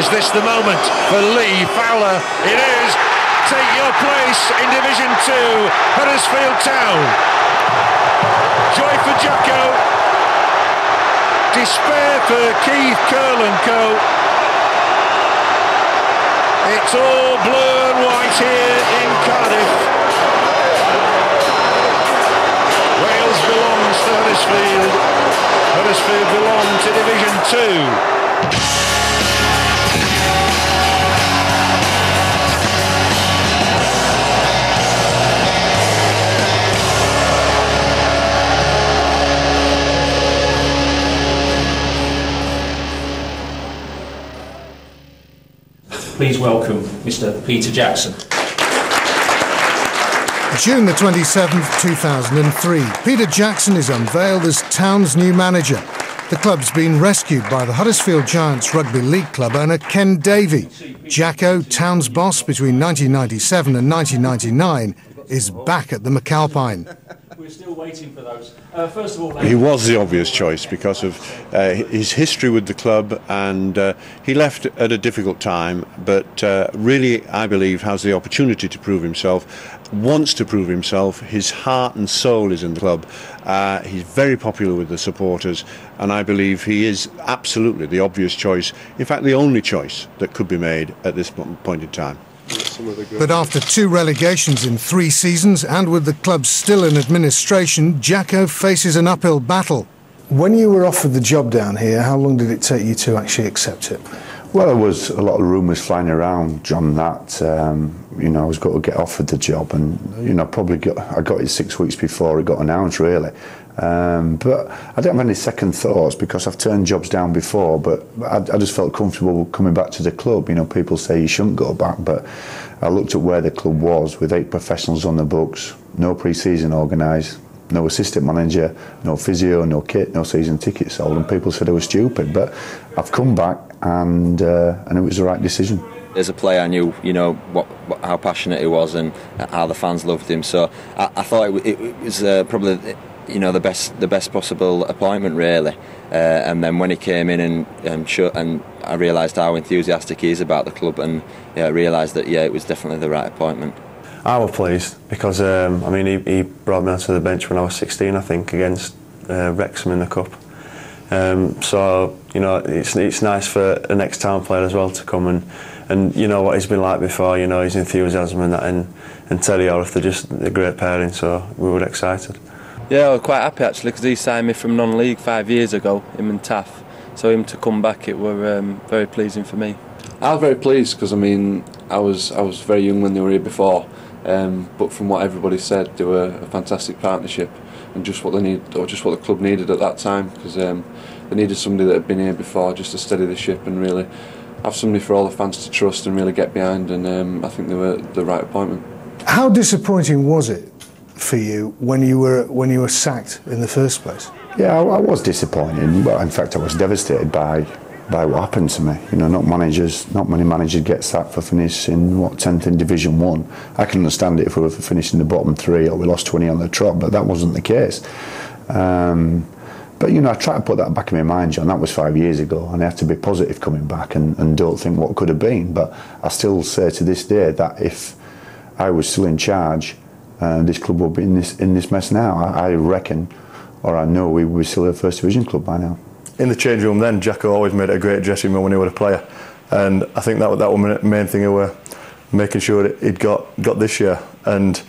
Is this the moment for Lee Fowler? It is. Take your place in Division 2, Huddersfield Town. Joy for Jacko. Despair for Keith Curl and Co. It's all blue and white here in Cardiff. Wales belongs to Huddersfield. Huddersfield belong to Division 2. Please welcome Mr. Peter Jackson. June the 27th, 2003. Peter Jackson is unveiled as Town's new manager. The club's been rescued by the Huddersfield Giants Rugby League club owner Ken Davey. Jacko, Town's boss between 1997 and 1999, is back at the McAlpine. We're still waiting for those. First of all, he was the obvious choice because of his history with the club, and he left at a difficult time, but really, I believe, has the opportunity to prove himself, wants to prove himself. His heart and soul is in the club. He's very popular with the supporters, and I believe he is absolutely the obvious choice, in fact the only choice that could be made at this point in time. But after 2 relegations in 3 seasons, and with the club still in administration, Jacko faces an uphill battle. When you were offered the job down here, how long did it take you to actually accept it? Well, there was a lot of rumours flying around, John, that I was going to get offered the job, and I got it 6 weeks before it got announced, really. But I don't have any second thoughts because I've turned jobs down before, but I just felt comfortable coming back to the club. People say you shouldn't go back, but I looked at where the club was with 8 professionals on the books, no pre-season organised, no assistant manager, no physio, no kit, no season tickets sold, and people said I was stupid. But I've come back, and it was the right decision. As a player, I knew, how passionate he was and how the fans loved him. So I thought it was probably, the best possible appointment, really. And then when he came in and I realised how enthusiastic he is about the club, and I realised that it was definitely the right appointment. I was pleased because he brought me onto the bench when I was 16, I think, against Wrexham in the cup. So it's nice for an ex-Town player as well to come and what he's been like before. His enthusiasm and that, and Terry Orth, they're great pairing. So we were excited. Yeah, I was quite happy actually because he signed me from non-league 5 years ago, him and Taff. So him to come back, it were very pleasing for me. I was very pleased because I was very young when they were here before, but from what everybody said, they were a fantastic partnership and just what they need, or just what the club needed at that time, because they needed somebody that had been here before just to steady the ship and really have somebody for all the fans to trust and really get behind. And I think they were the right appointment. How disappointing was it for you when you were sacked in the first place? Yeah, I was disappointed, but in fact I was devastated by what happened to me. Not many managers get sacked for finishing 10th in Division 1. I can understand it if we were finishing the bottom 3 or we lost 20 on the trot, but that wasn't the case. But I try to put that back in my mind, John. That was 5 years ago, and I have to be positive coming back and don't think what could have been. But I still say to this day that if I was still in charge, this club would be in this mess now. I reckon, or I know, we would be still a First Division club by now. In the change room then, Jacko always made it a great dressing room when he was a player, and I think that was the main thing he were making sure that he'd got this year. And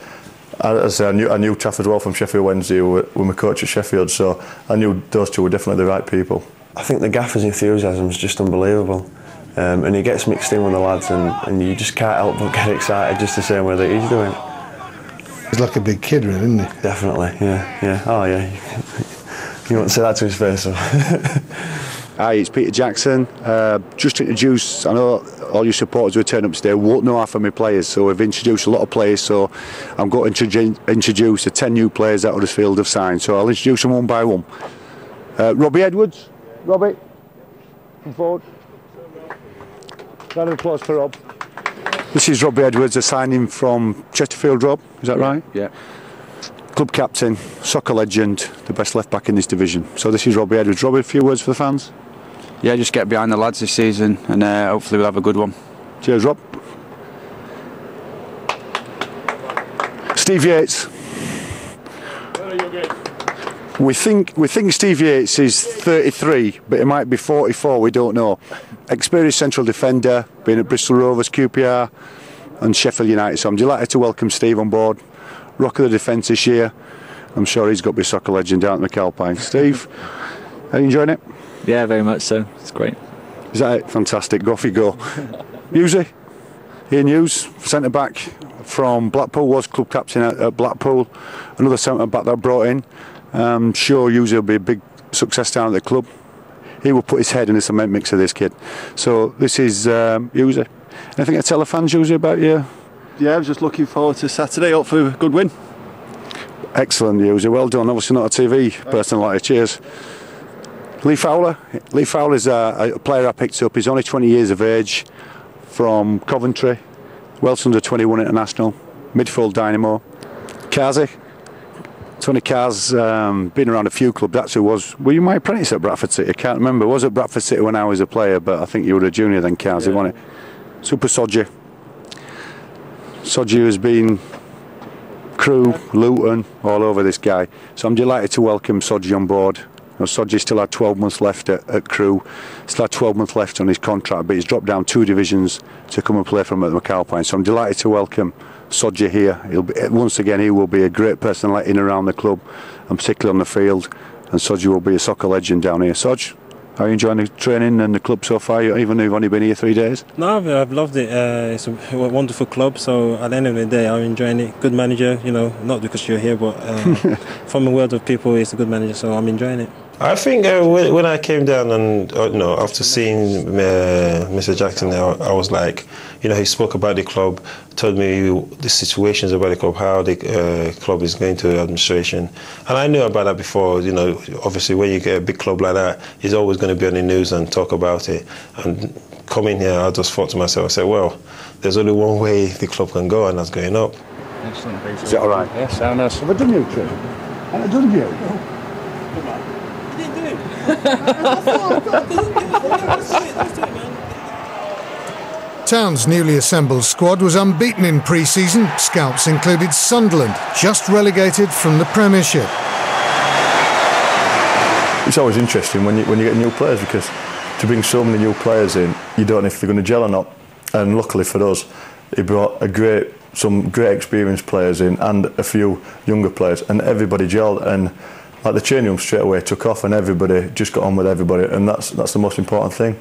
as I say, I knew Taff as well from Sheffield Wednesday, who were my coach at Sheffield, so I knew those two were definitely the right people. I think the gaffer's enthusiasm is just unbelievable, and he gets mixed in with the lads, and you just can't help but get excited just the same way that he's doing. He's like a big kid, really, isn't he? Definitely, yeah. Oh, yeah. You won't say that to his face, so. Hi, it's Peter Jackson. Just to introduce, I know all your supporters who turn up today won't know half of my players, so we've introduced a lot of players, so I'm going to introduce the 10 new players that Huddersfield have signed, so I'll introduce them one by one. Robbie Edwards. Robbie, come forward. Round of applause for Rob. This is Robbie Edwards, a signing from Chesterfield, Rob, is that right? Yeah. Club captain, soccer legend, the best left back in this division. So this is Robbie Edwards. Robbie, a few words for the fans? Yeah, just get behind the lads this season, and hopefully we'll have a good one. Cheers, Rob. Steve Yates. We think Steve Yates is 33, but he might be 44. We don't know. Experienced central defender, been at Bristol Rovers, QPR, and Sheffield United. So I'm delighted to welcome Steve on board. Rock of the defence this year. I'm sure he's got to be a soccer legend down at McAlpine. Steve, are you enjoying it? Yeah, very much so. It's great. Is that it? Fantastic. Go off you go. Husey, Ian Hughes, centre back from Blackpool, was club captain at Blackpool. Another centre back that I brought in. I'm sure Husey will be a big success down at the club. He will put his head in the cement mix of this kid. So this is Husey. Anything to tell the fans, Husey, about you? Yeah, I was just looking forward to Saturday. Hopefully a good win. Excellent, Husey. Well done. Obviously not a TV personality. Cheers. Lee Fowler. Lee Fowler is a player I picked up. He's only 20 years of age, from Coventry, Welsh under 21 international, midfield dynamo. Kazi. Tony Carr's been around a few clubs. Actually, were you my apprentice at Bradford City? I can't remember. I was at Bradford City when I was a player, but I think you were a junior then, Kazi, wasn't it? Super Sodji. Sodji has been Crewe, Luton, all over this guy. So I'm delighted to welcome Sodji on board. Sodji still had 12 months left at Crewe, still had 12 months left on his contract, but he's dropped down 2 divisions to come and play for him at the McAlpine. So I'm delighted to welcome Sodji here. Once again, he will be a great personality in and around the club, and particularly on the field. And Sodji will be a soccer legend down here. Sodji, how are you enjoying the training and the club so far, even though you've only been here 3 daes? No, I've loved it. It's a wonderful club, so at the end of the day I'm enjoying it. Good manager, not because you're here, but from the world of people, it's a good manager, so I'm enjoying it. I think when I came down and after seeing Mr. Jackson, I was like, he spoke about the club, told me the situations about the club, how the club is going to administration, and I knew about that before. Obviously when you get a big club like that, it's always going to be on the news and talk about it. And coming here, I just thought to myself, I said, well, there's only one way the club can go, and that's going up. Excellent. Is it all right? Yes, sound nice. Have I done you, Trey? Have I done you? Town's newly assembled squad was unbeaten in pre-season. Scouts included Sunderland, just relegated from the Premiership. It's always interesting when you get new players, because to bring so many new players in, you don't know if they're going to gel or not. And luckily for us, he brought some great experienced players in and a few younger players, and everybody gelled. And like the training room straight away took off, and everybody just got on with everybody, and that's the most important thing.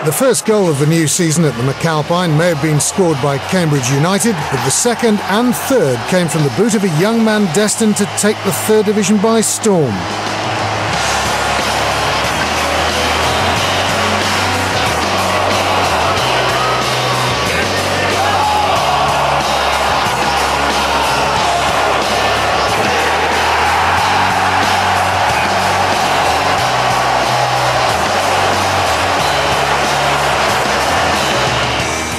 The first goal of the new season at the McAlpine may have been scored by Cambridge United, but the second and third came from the boot of a young man destined to take the third division by storm.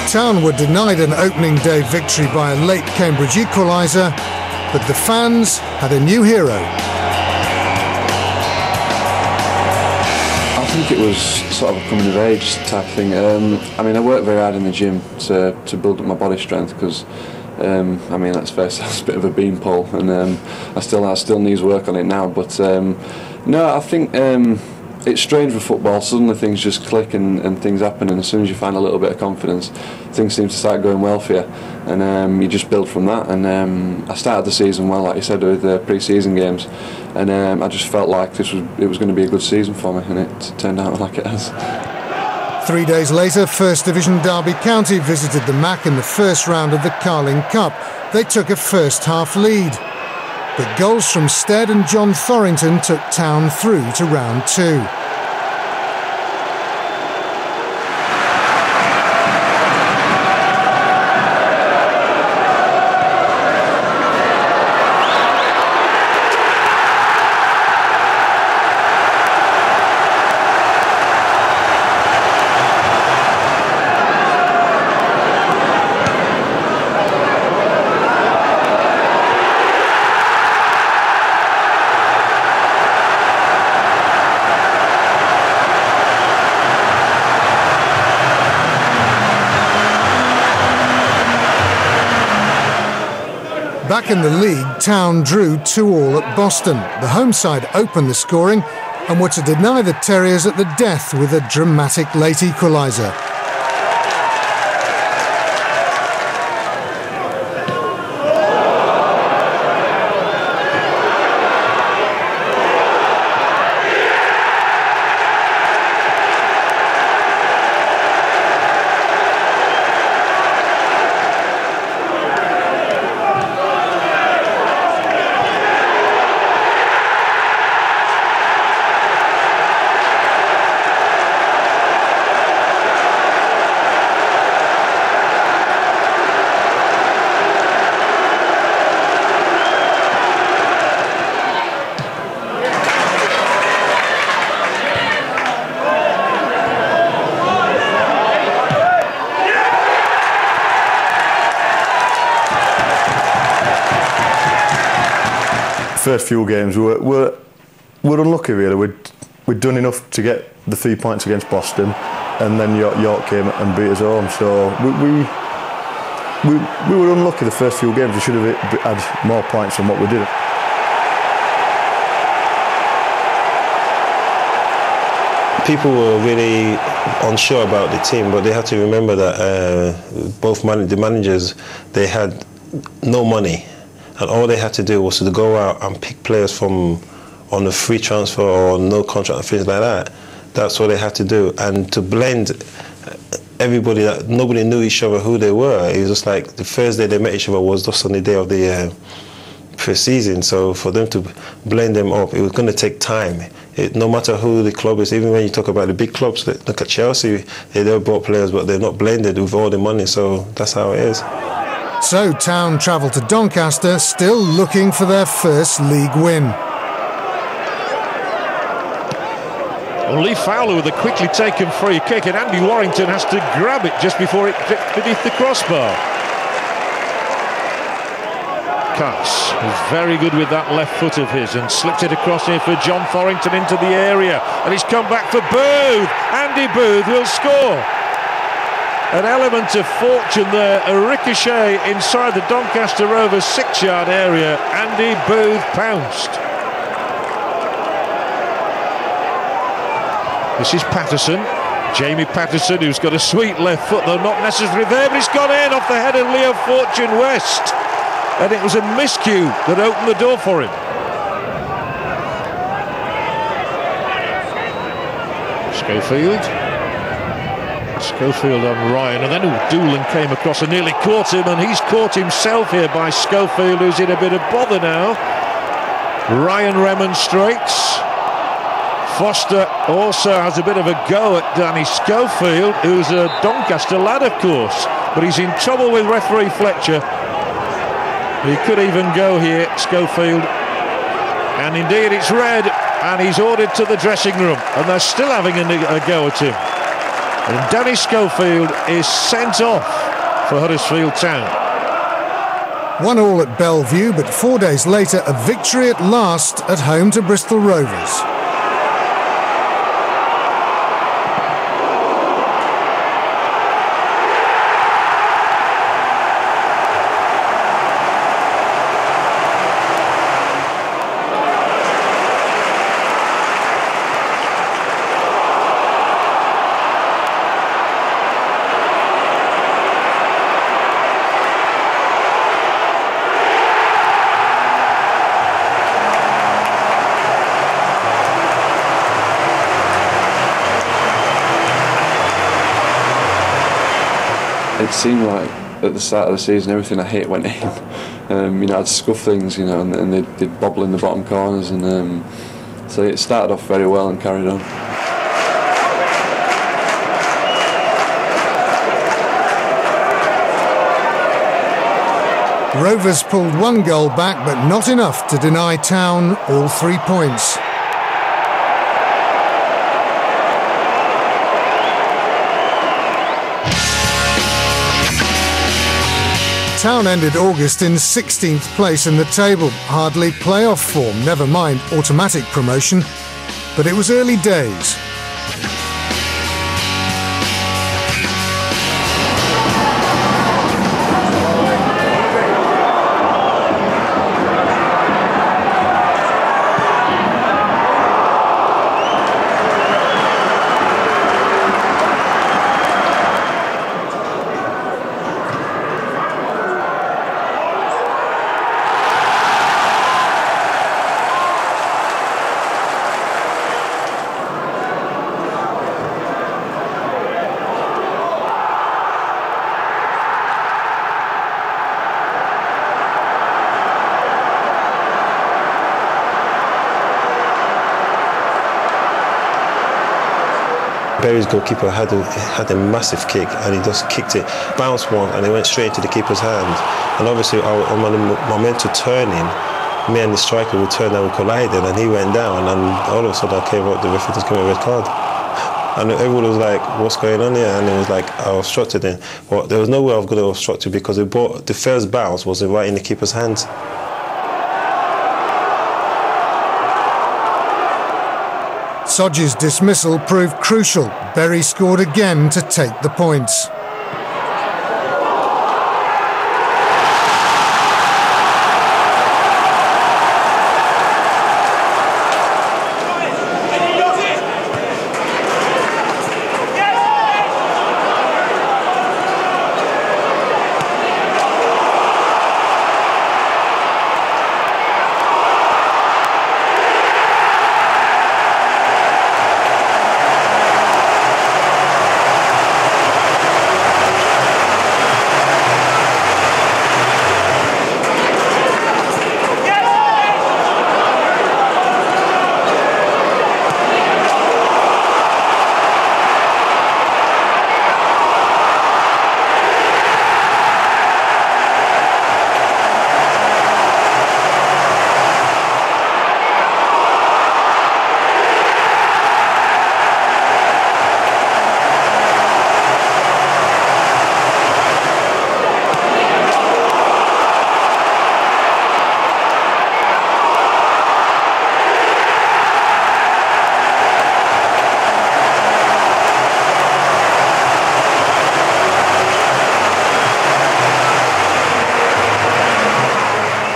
Town were denied an opening day victory by a late Cambridge equaliser, but the fans had a new hero. I think it was sort of a coming of age type thing. I worked very hard in the gym to build up my body strength, because let's face it, it's a bit of a beanpole, and I still needs work on it now. But no, I think it's strange with football. Suddenly things just click and things happen, and as soon as you find a little bit of confidence, things seem to start going well for you, and you just build from that. And I started the season well, like you said, with the pre-season games, and I just felt like it was going to be a good season for me, and it turned out like it has. 3 days later, First Division Derby County visited the MAC in the first round of the Carling Cup. They took a first-half lead, but goals from Stead and John Thorrington took Town through to round 2. Back in the league, Town drew 2-2 at Boston. The home side opened the scoring and were to deny the Terriers at the death with a dramatic late equaliser. First few games we're unlucky really. We'd done enough to get the 3 points against Boston, and then York came and beat us home. So we were unlucky the first few games. We should have had more points than what we did. People were really unsure about the team, but they have to remember that the managers, they had no money. And all they had to do was to go out and pick players from on a free transfer or no contract and things like that. That's what they had to do. And to blend everybody, that nobody knew each other who they were. It was just like the first day they met each other was just on the day of the first season. So for them to blend them up, it was going to take time. No matter who the club is, even when you talk about the big clubs, look at Chelsea, they bought players, but they're not blended with all the money. So that's how it is. So Town travel to Doncaster, still looking for their first league win. Well, Lee Fowler with a quickly taken free kick, and Andy Warrington has to grab it just before it dipped beneath the crossbar. Cass is very good with that left foot of his and slipped it across here for John Thorrington into the area, and he's come back for Booth. Andy Booth will score. An element of fortune there, a ricochet inside the Doncaster Rovers 6-yard area. Andy Booth pounced. This is Patterson, Jamie Patterson, who's got a sweet left foot, though not necessarily there, but he's gone in off the head of Leo Fortune West. And it was a miscue that opened the door for him. Schofield on Ryan, and then Doolan came across and nearly caught him, and he's caught himself here by Schofield, who's in a bit of bother now. Ryan remonstrates. Foster also has a bit of a go at Danny Schofield, who's a Doncaster lad, of course, but he's in trouble with referee Fletcher. He could even go here, Schofield, and indeed it's red, and he's ordered to the dressing room, and they're still having a go at him. And Danny Schofield is sent off for Huddersfield Town. 1-1 at Bellevue, but 4 days later, a victory at last at home to Bristol Rovers. It seemed like at the start of the season everything I hit went in. I'd scuff things, and they'd bobble in the bottom corners, and so it started off very well and carried on. Rovers pulled 1 goal back, but not enough to deny Town all 3 points. Town ended August in 16th place in the table, hardly playoff form, never mind automatic promotion, but it was early days. Cruise goalkeeper had a massive kick, and he just kicked it, bounced one, and it went straight into the keeper's hand. And obviously, on my momentum turning, me and the striker would turn and we collided, and he went down, and all of a sudden I came up, the referee just gave me a red card. And everyone was like, what's going on here? And it was like, I was obstructed in. Well, there was no way I was going to obstruct it, because the first bounce was right in the keeper's hands. Sodge's dismissal proved crucial. Bury scored again to take the points.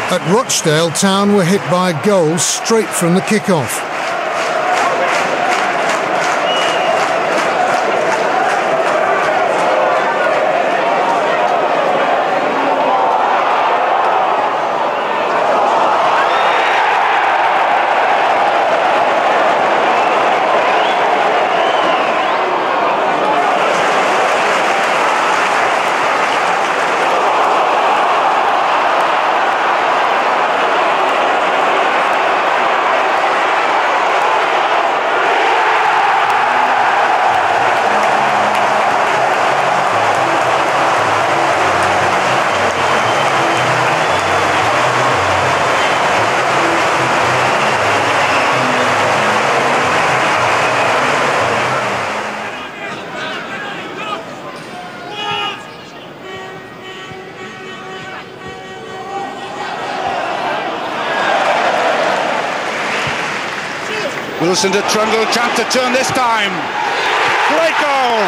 At Rochdale, Town were hit by a goal straight from the kick-off. Wilson to Trundle, chance to turn this time. Great goal!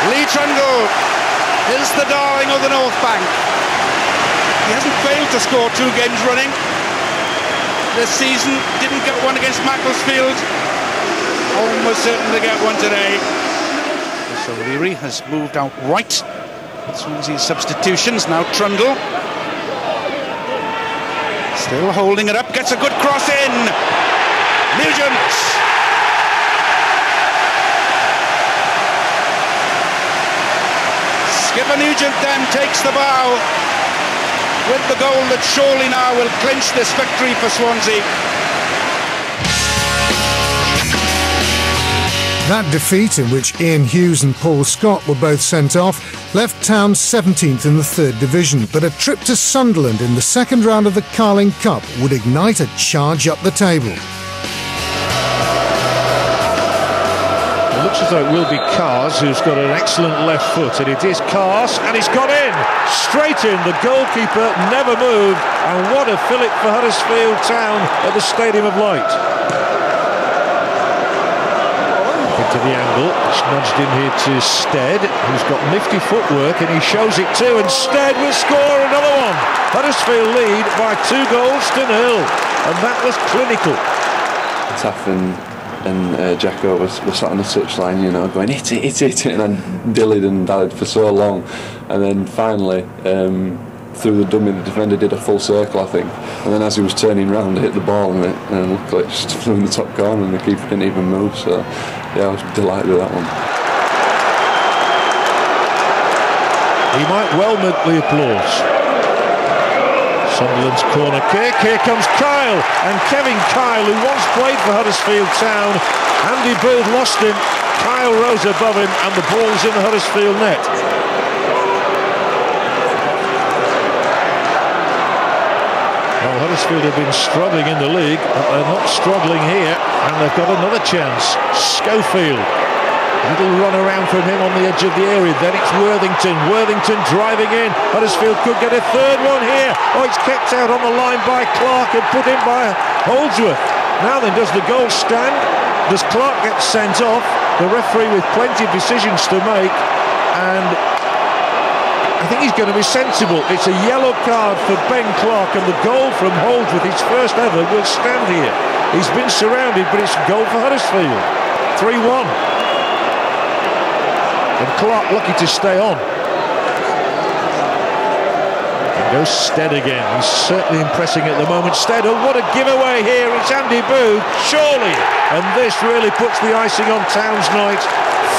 Lee Trundle is the darling of the North Bank. He hasn't failed to score 2 games running this season. Didn't get one against Macclesfield. Almost certain to get one today. So Leary has moved out right. Swansea's substitutions, now Trundle. Still holding it up, gets a good cross in. Nugent. Skipper Nugent then takes the bow with the goal that surely now will clinch this victory for Swansea. That defeat, in which Ian Hughes and Paul Scott were both sent off, left Town 17th in the 3rd Division, but a trip to Sunderland in the second round of the Carling Cup would ignite a charge up the table. It looks as though it will be Cars, who's got an excellent left foot, and it is Cars, and he's got in! Straight in, the goalkeeper never moved, and what a fillip for Huddersfield Town at the Stadium of Light. Into the angle, it's nudged in here to Stead, who's got nifty footwork, and he shows it too, and Stead will score another one. Huddersfield lead by 2 goals to 0, and that was clinical. Taff and Jacko were sat on the touchline, you know, going hit it, and I dillied and dallied for so long, and then finally through the dummy the defender did a full circle, I think, and then as he was turning round, hit the ball, and luckily it just flew in the top corner, and the keeper didn't even move. So yeah, I was delighted with that one. He might well make the applause. Sunderland's corner kick. Here comes Kyle, and Kevin Kyle, who once played for Huddersfield Town. Andy Booth lost him. Kyle rose above him, and the ball's in the Huddersfield net. Well, Huddersfield have been struggling in the league, but they're not struggling here, and they've got another chance. Schofield. Little run around from him on the edge of the area. Then it's Worthington. Worthington driving in. Huddersfield could get a third one here. Oh, it's kept out on the line by Clark and put in by Holdsworth. Now then, does the goal stand? Does Clark get sent off? The referee with plenty of decisions to make, and I think he's going to be sensible. It's a yellow card for Ben Clark, and the goal from Holdsworth, his first ever, will stand here. He's been surrounded, but it's a goal for Huddersfield. 3-1. And Clark lucky to stay on. And goes Stead again. He's certainly impressing at the moment. Stead, oh, what a giveaway here. It's Andy Booth, surely. And this really puts the icing on Town's night.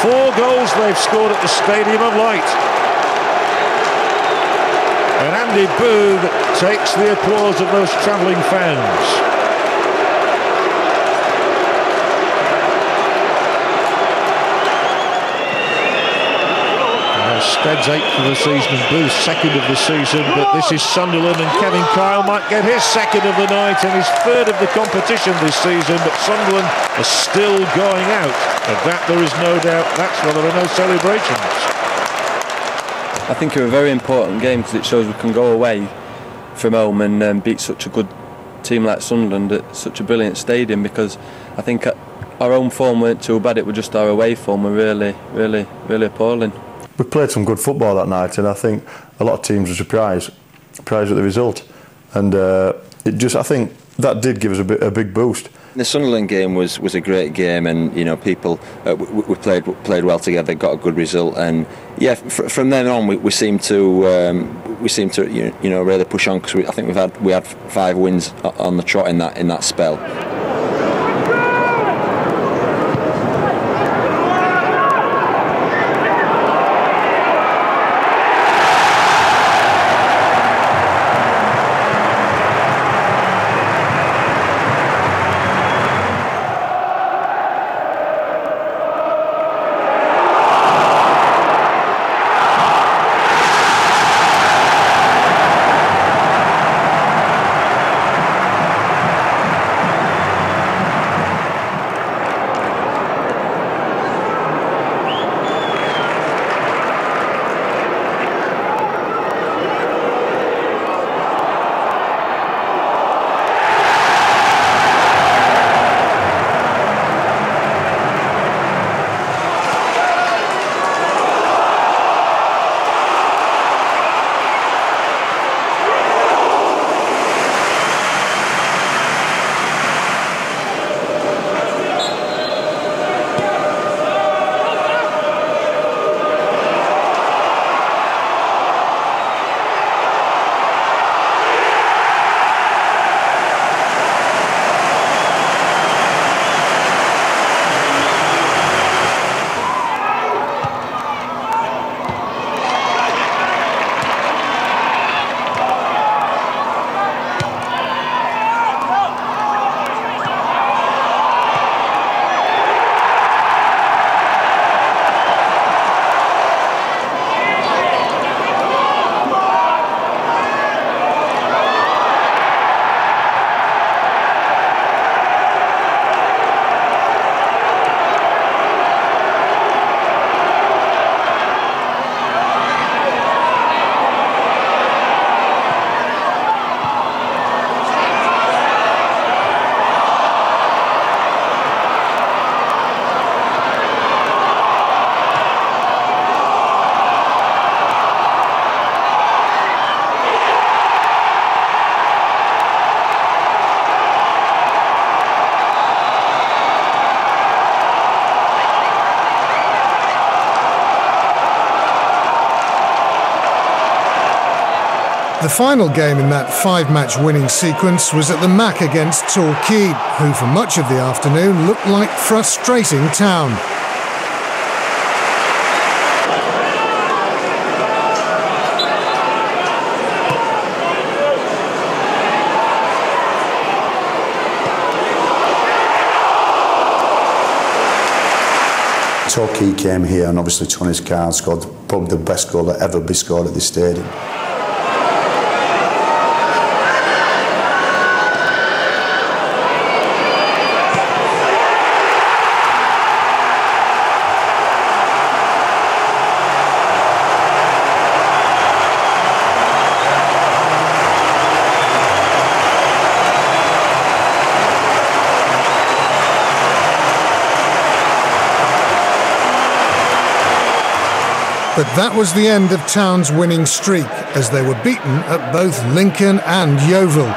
4 goals they've scored at the Stadium of Light. And Andy Booth takes the applause of those travelling fans. Stead's 8th of the season and Booth's 2nd of the season, but this is Sunderland, and Kevin Kyle might get his 2nd of the night and his 3rd of the competition this season, but Sunderland are still going out. Of that there is no doubt. That's why there are no celebrations. I think it's a very important game because it shows we can go away from home and beat such a good team like Sunderland at such a brilliant stadium, because I think our home form weren't too bad, it was just our away form were really appalling. We played some good football that night, and I think a lot of teams were surprised at the result, and I think that did give us a big boost. The Sunderland game was a great game, and you know, people we played well together, got a good result, and yeah, from then on we seem to you know really push on, because I think we had 5 wins on the trot in that spell. The final game in that 5-match winning sequence was at the Mac against Torquay, who for much of the afternoon looked like frustrating Town. Torquay came here, and obviously Tony's Carr scored probably the best goal that ever be scored at this stadium. But that was the end of Town's winning streak, as they were beaten at both Lincoln and Yeovil.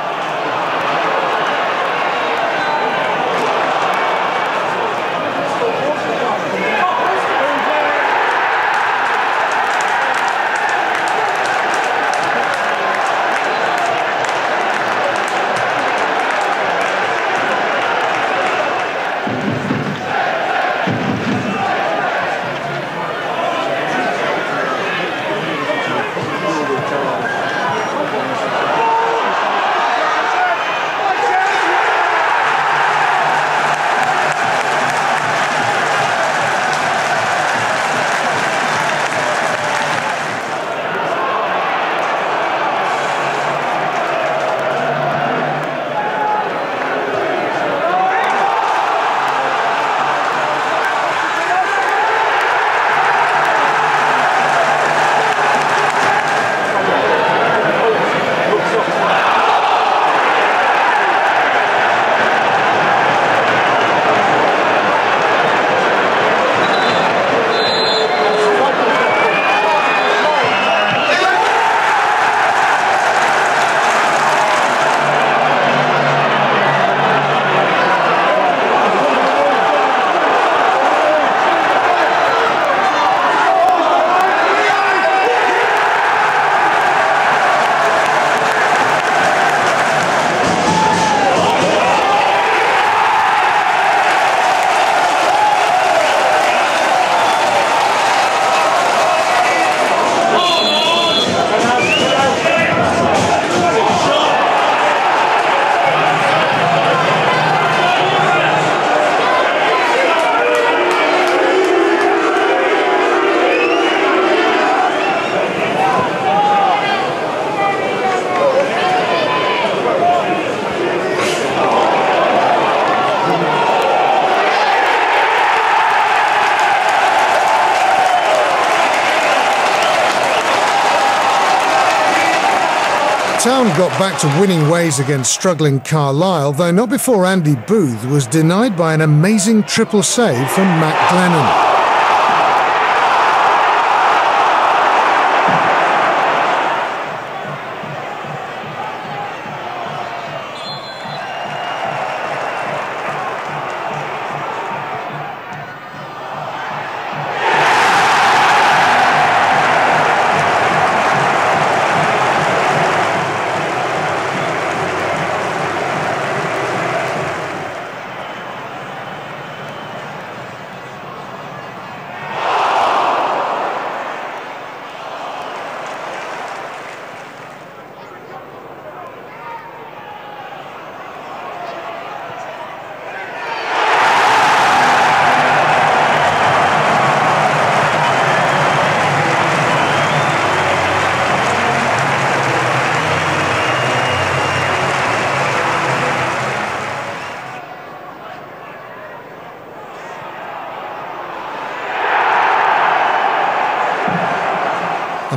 Town got back to winning ways against struggling Carlisle, though not before Andy Booth was denied by an amazing triple save from Matt Glennon.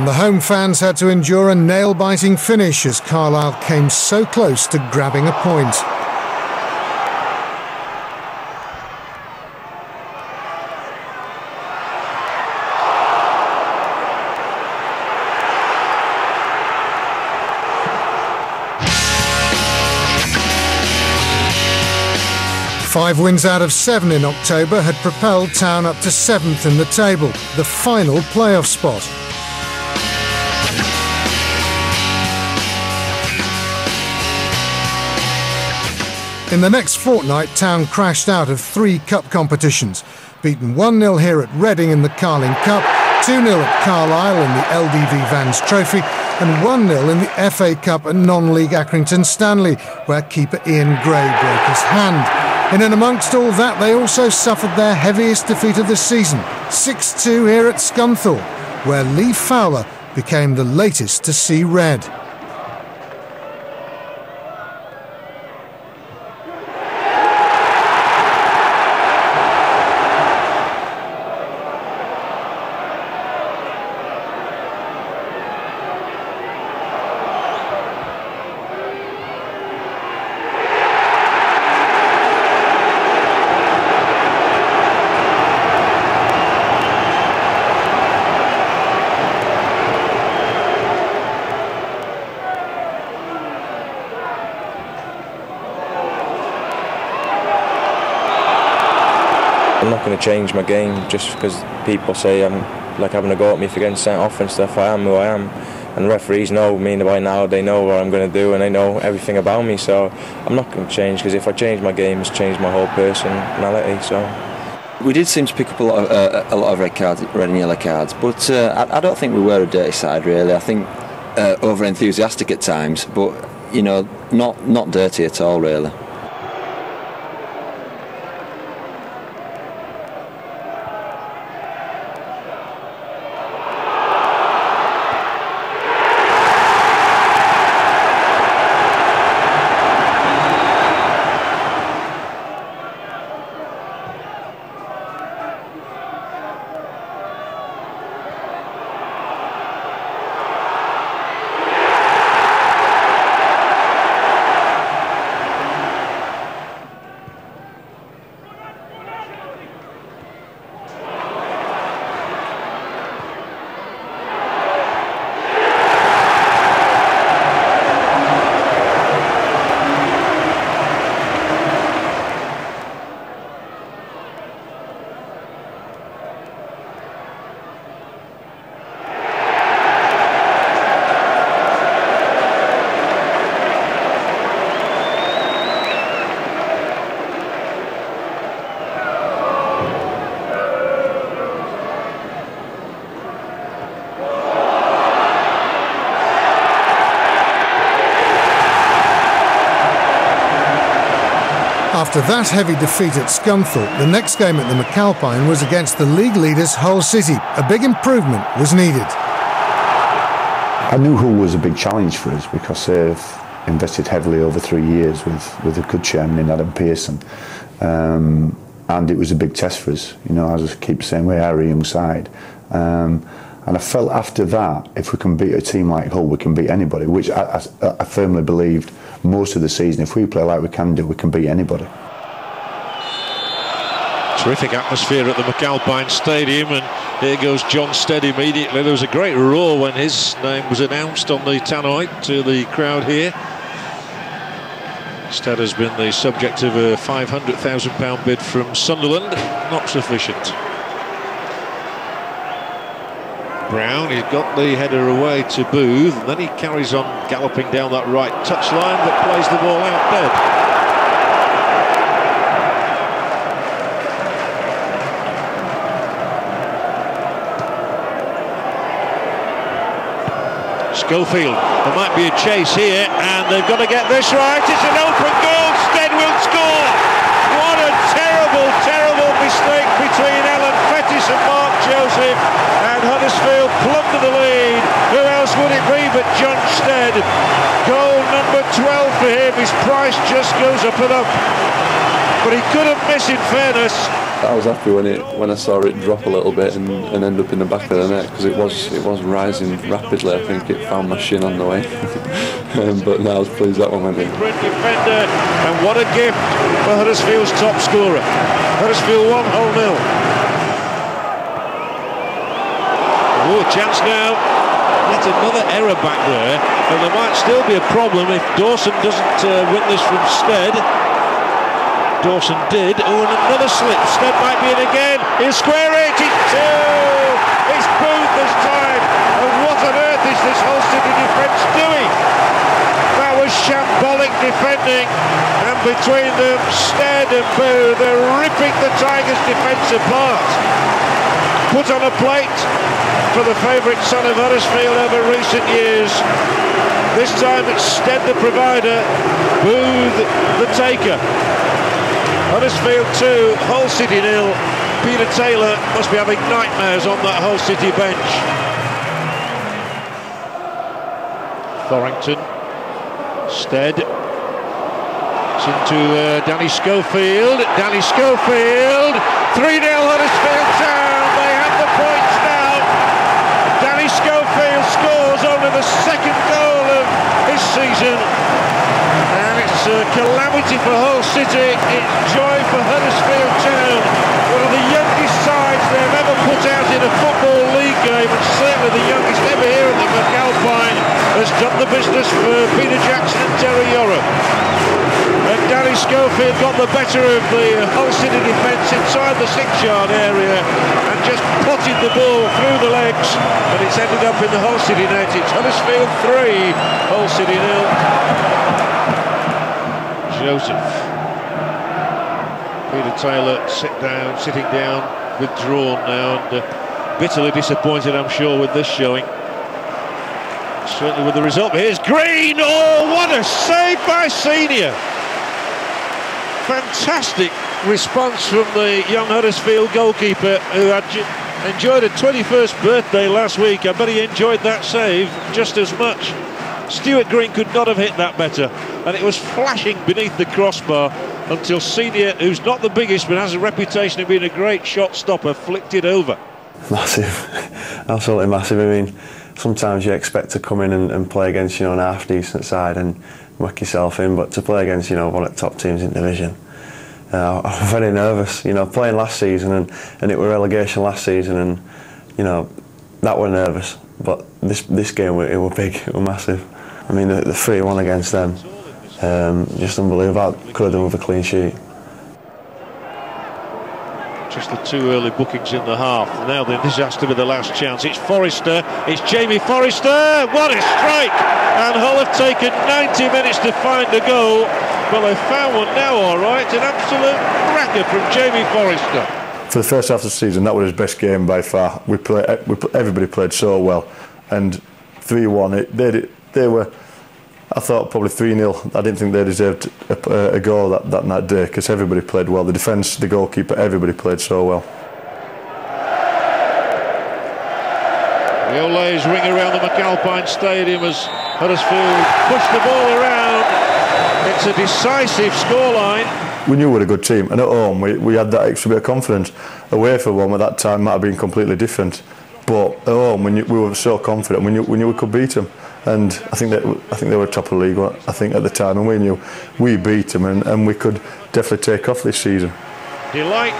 And the home fans had to endure a nail-biting finish as Carlisle came so close to grabbing a point. Five wins out of 7 in October had propelled Town up to 7th in the table, the final playoff spot. In the next fortnight, Town crashed out of 3 cup competitions, beaten 1-0 here at Reading in the Carling Cup, 2-0 at Carlisle in the LDV Vans Trophy, and 1-0 in the FA Cup and non-league Accrington Stanley, where keeper Ian Gray broke his hand. In and amongst all that, they also suffered their heaviest defeat of the season, 6-2 here at Scunthorpe, where Lee Fowler became the latest to see red. I'm not going to change my game just because people say I'm like having a go at me for getting sent off and stuff. I am who I am, and the referees know me by now. They know what I'm going to do and they know everything about me, so I'm not going to change, because if I change my game, it's changed my whole personality. So we did seem to pick up a lot of red and yellow cards, but I don't think we were a dirty side really. I think over enthusiastic at times, but you know, not dirty at all really. After that heavy defeat at Scunthorpe, the next game at the McAlpine was against the league leaders Hull City. A big improvement was needed. I knew Hull was a big challenge for us because they've invested heavily over 3 years with a good chairman in Adam Pearson. And it was a big test for us. You know, as I keep saying, we are a young side. And I felt after that, if we can beat a team like Hull, we can beat anybody, which I firmly believed most of the season. If we play like we can do, we can beat anybody. Terrific atmosphere at the McAlpine Stadium, and here goes John Stead immediately. There was a great roar when his name was announced on the tannoy to the crowd here. Stead has been the subject of a £500,000 bid from Sunderland, not sufficient. Brown, he's got the header away to Booth, and then he carries on galloping down that right touchline, but plays the ball out dead. Schofield, there might be a chase here, and they've got to get this right. It's an open goal. Stead will score. What a terrible, terrible mistake between Alan Fettis and Mark Joseph, and Huddersfield plunder the lead. Who else would it be but John Stead? Goal number 12 for him. His price just goes up and up, but he couldn't miss, in fairness. I was happy when I saw it drop a little bit and end up in the back of the net, because it was rising rapidly. I think it found my shin on the way. But no, I was pleased that one went in. Defender, and what a gift for Huddersfield's top scorer. Huddersfield 1, Hull 0. Oh, chance now. Yet another error back there, and there might still be a problem if Dawson doesn't win this from Stead. Dawson did. Oh, and another slip. Stead might be in again. He'll square it. It's 2. It's Booth this time. And what on earth is this Hull City defence doing? That was shambolic defending. And between them, Stead and Booth, they're ripping the Tigers' defence apart. Put on a plate for the favourite son of Huddersfield over recent years. This time it's Stead the provider, Booth the taker. Huddersfield 2, Hull City 0. Peter Taylor must be having nightmares on that Hull City bench. Thorrington, Stead, it's into Danny Schofield. Danny Schofield, 3-0 Huddersfield Town. They have the points now. Danny Schofield scores only the second goal of his season. And it's a calamity for Hull City. It's joy for Huddersfield Town. One of the youngest sides they've ever put out in a Football League game, and certainly the youngest ever here at the McAlpine, has done the business for Peter Jackson and Terry Yorrow. And Danny Schofield got the better of the Hull City defence inside the 6-yard area and just potted the ball through the legs, and it's ended up in the Hull City net. It's Huddersfield 3, Hull City 0. Joseph. Peter Taylor sitting down, withdrawn now, and bitterly disappointed, I'm sure, with this showing. Certainly with the result. Here's Green. Oh, what a save by Senior! Fantastic response from the young Huddersfield goalkeeper, who had enjoyed a 21st birthday last week. I bet he enjoyed that save just as much. Stuart Green could not have hit that better, and it was flashing beneath the crossbar until Senior, who's not the biggest but has a reputation of being a great shot stopper, flicked it over. Massive, absolutely massive. I mean, sometimes you expect to come in and play against, you know, an half-decent side and whack yourself in, but to play against, you know, one of the top teams in division, I'm very nervous. You know, playing last season and it was relegation last season, and you know, that were nervous. But this game, it were big, it were massive. I mean, the 3-1 against them, just unbelievable. Could have done with a clean sheet. Just the 2 early bookings in the half. Now then, this has to be the last chance. It's Forrester. It's Jamie Forrester. What a strike! And Hull have taken 90 minutes to find a goal. Well, they've found one now, all right. An absolute cracker from Jamie Forrester. For the first half of the season, that was his best game by far. Everybody played so well, and 3-1. They were. I thought probably 3-0. I didn't think they deserved a goal that day, because everybody played well. The defence, the goalkeeper, everybody played so well. The Olays ring around the McAlpine Stadium as Huddersfield push the ball around. It's a decisive scoreline. We knew we were a good team, and at home we had that extra bit of confidence. Away from home at that time might have been completely different, but at home we were so confident. We knew we could beat them. And I think they were top of the league, I think, at the time, and we knew we beat them, and we could definitely take off this season. Delight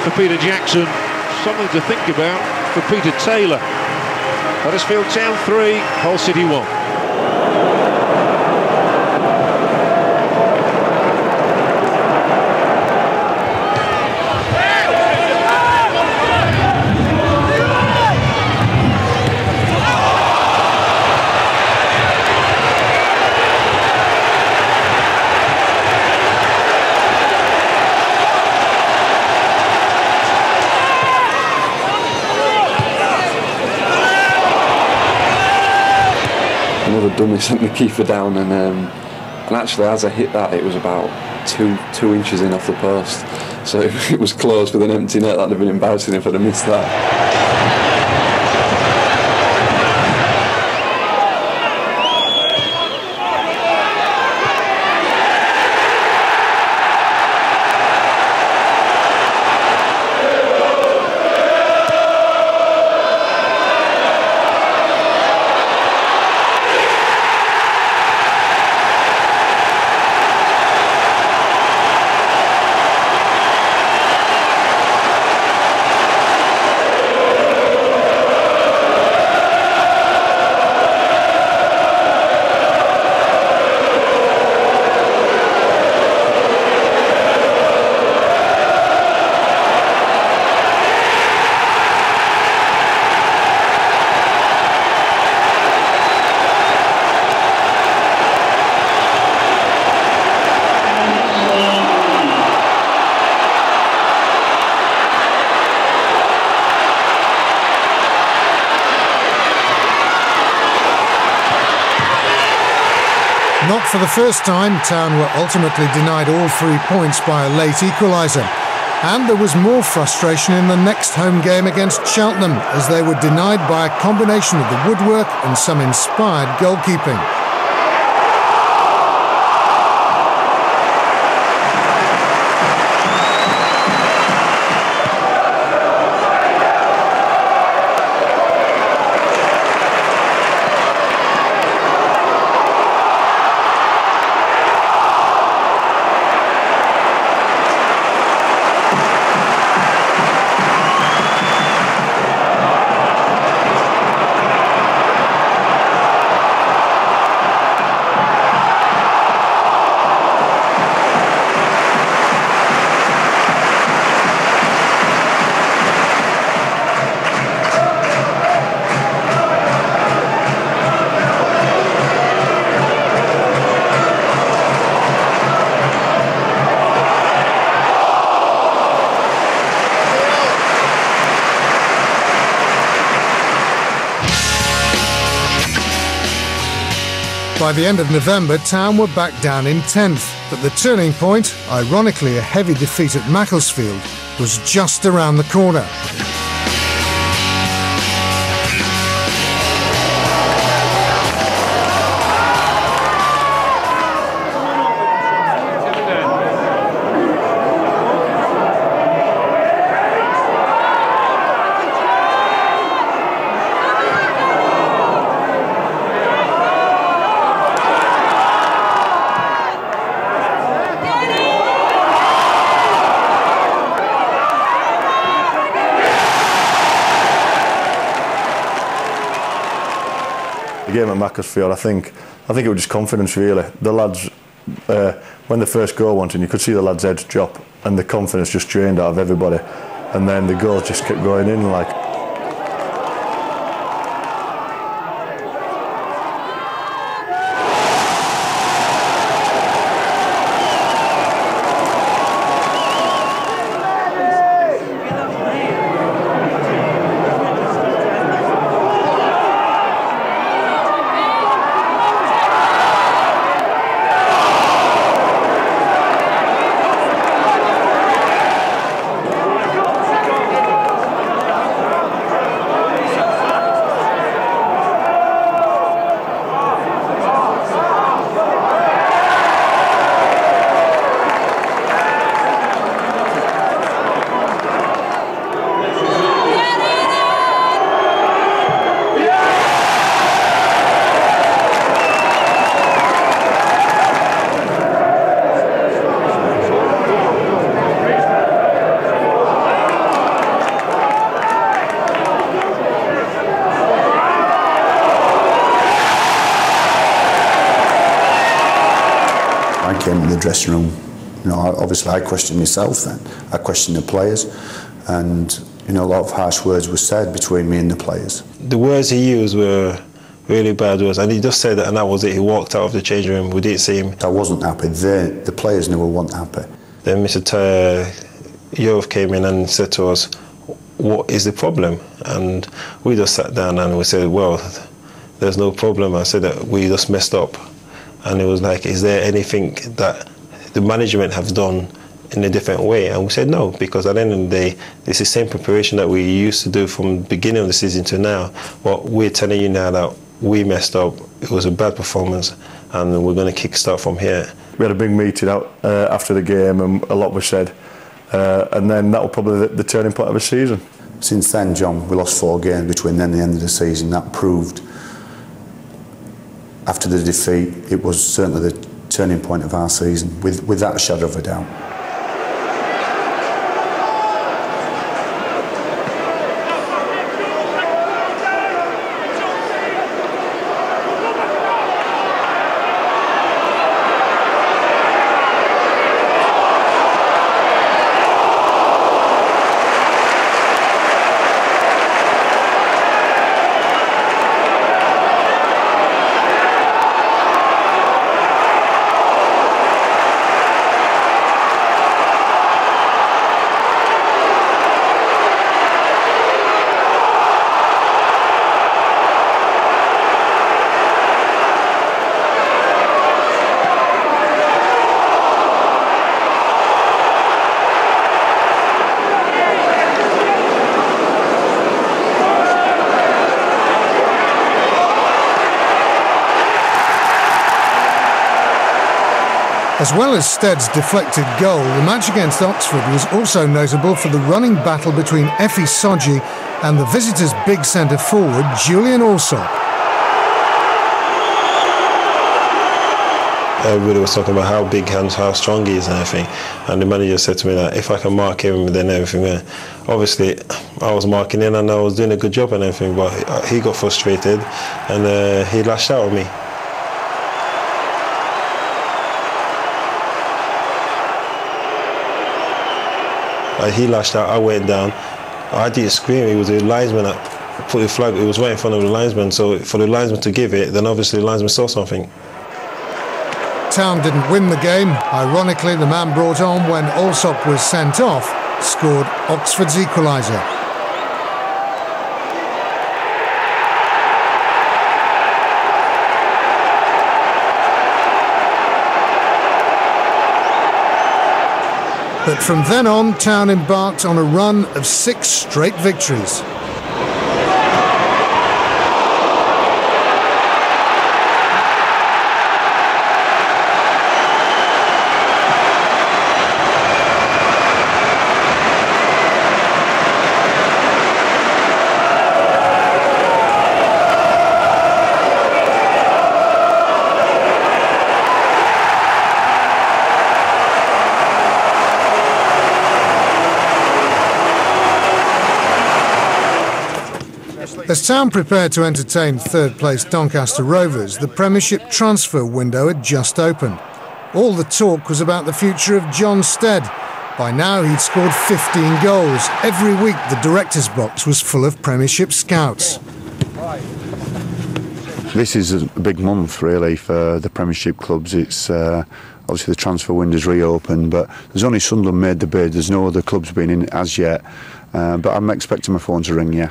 for Peter Jackson, something to think about for Peter Taylor. Huddersfield Town 3, Hull City 1. Another dummy sent the keeper down, and actually as I hit that, it was about two inches in off the post, so it was close with an empty net. That'd have been embarrassing if I'd have missed that. for the first time, Town were ultimately denied all 3 points by a late equaliser. And there was more frustration in the next home game against Cheltenham, as they were denied by a combination of the woodwork and some inspired goalkeeping. By the end of November, Town were back down in 10th, but the turning point, ironically a heavy defeat at Macclesfield, was just around the corner. The game at Macclesfield, I think it was just confidence really. The lads, when the first goal went in, you could see the lads' heads drop and the confidence just drained out of everybody. And then the goals just kept going in like. I came in the dressing room, obviously I questioned myself then. I questioned the players, and a lot of harsh words were said between me and the players. The words he used were really bad words, and he just said that, and that was it. He walked out of the changing room. We didn't see him. I wasn't happy. The players knew I wasn't happy. Then Mr. Yov came in and said to us, "What is the problem?" And we just sat down and we said, "Well, there's no problem." I said that we just messed up. And it was like, is there anything that the management have done in a different way? And we said no, because at the end of the day, it's the same preparation that we used to do from the beginning of the season to now. But we're telling you now that we messed up, it was a bad performance, and we're going to kick-start from here. We had a big meeting out after the game, and a lot was said. And then that was probably the turning point of the season. Since then, John, we lost 4 games between then and the end of the season. That proved, after the defeat, it was certainly the turning point of our season, without a shadow of a doubt. As well as Stead's deflected goal, the match against Oxford was also notable for the running battle between Effie Sodji and the visitors' big centre-forward, Julian Alsop. Everybody was talking about how big and how strong he is and everything, and the manager said to me that if I can mark him, then everything. Obviously, I was marking in and I was doing a good job and everything, but he got frustrated and he lashed out at me. He lashed out, I went down. I didn't scream, it was the linesman that put the flag, it was right in front of the linesman, so for the linesman to give it, then obviously the linesman saw something. Town didn't win the game. Ironically, the man brought on when Alsop was sent off scored Oxford's equaliser. But from then on, Town embarked on a run of 6 straight victories. As Town prepared to entertain third-place Doncaster Rovers, the Premiership transfer window had just opened. All the talk was about the future of John Stead. By now, he'd scored 15 goals. Every week, the director's box was full of Premiership scouts. This is a big month, really, for the Premiership clubs. It's obviously the transfer window's reopened, but there's only Sunderland made the bid. There's no other clubs been in it as yet. But I'm expecting my phone to ring, yeah.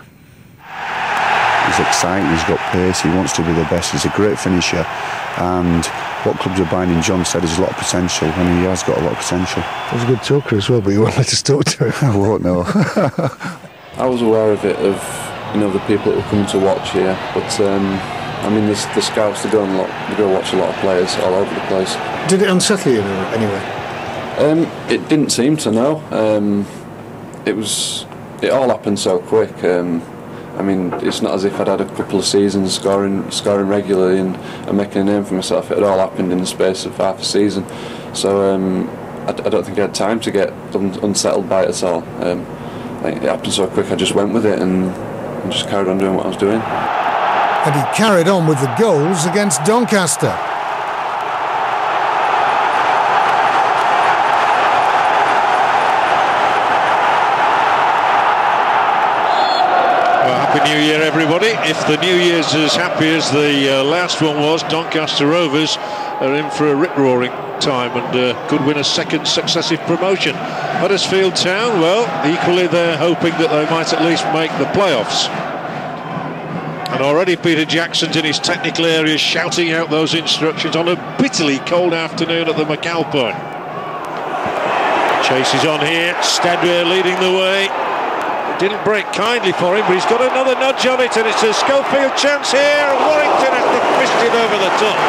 He's exciting, he's got pace, he wants to be the best, he's a great finisher, and what clubs are buying in John Stead is a lot of potential, and he has got a lot of potential. He's a good talker as well, but you won't let us talk to him. I won't know. I was aware of it, of the people that were coming to watch here, but I mean the scouts, they go watch a lot of players all over the place. Did it unsettle you anyway? It didn't seem to, no. It all happened so quick. I mean, it's not as if I'd had a couple of seasons scoring regularly and making a name for myself. It had all happened in the space of half a season. So I don't think I had time to get unsettled by it at all. It happened so quick, I just went with it and just carried on doing what I was doing. And he carried on with the goals against Doncaster. Happy New Year, everybody. If the New Year's as happy as the last one was, Doncaster Rovers are in for a rip-roaring time and could win a second successive promotion. Huddersfield Town, well, equally they're hoping that they might at least make the playoffs. And already Peter Jackson's in his technical area shouting out those instructions on a bitterly cold afternoon at the McAlpine. Chase is on here, Stead leading the way. Didn't break kindly for him, but he's got another nudge on it, and it's a Schofield chance here, and Warrington has to fist it over the top.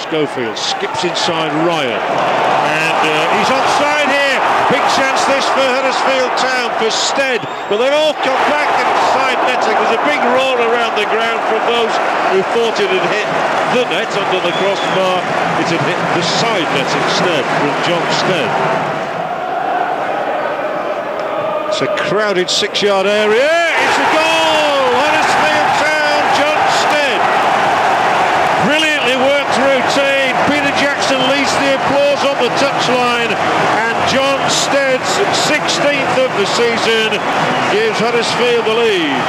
Schofield skips inside Ryan, and he's onside here. Big chance this for Huddersfield Town, for Stead, but they've all come back and it's side netting. There's a big roar around the ground from those who thought it had hit the net under the crossbar. It had hit the side net instead from John Stead. It's a crowded 6-yard area. It's a goal! Huddersfield Town, John Stead. Brilliantly worked routine. Peter Jackson leads the applause on the touchline, and John Stead's 16th of the season gives Huddersfield the lead.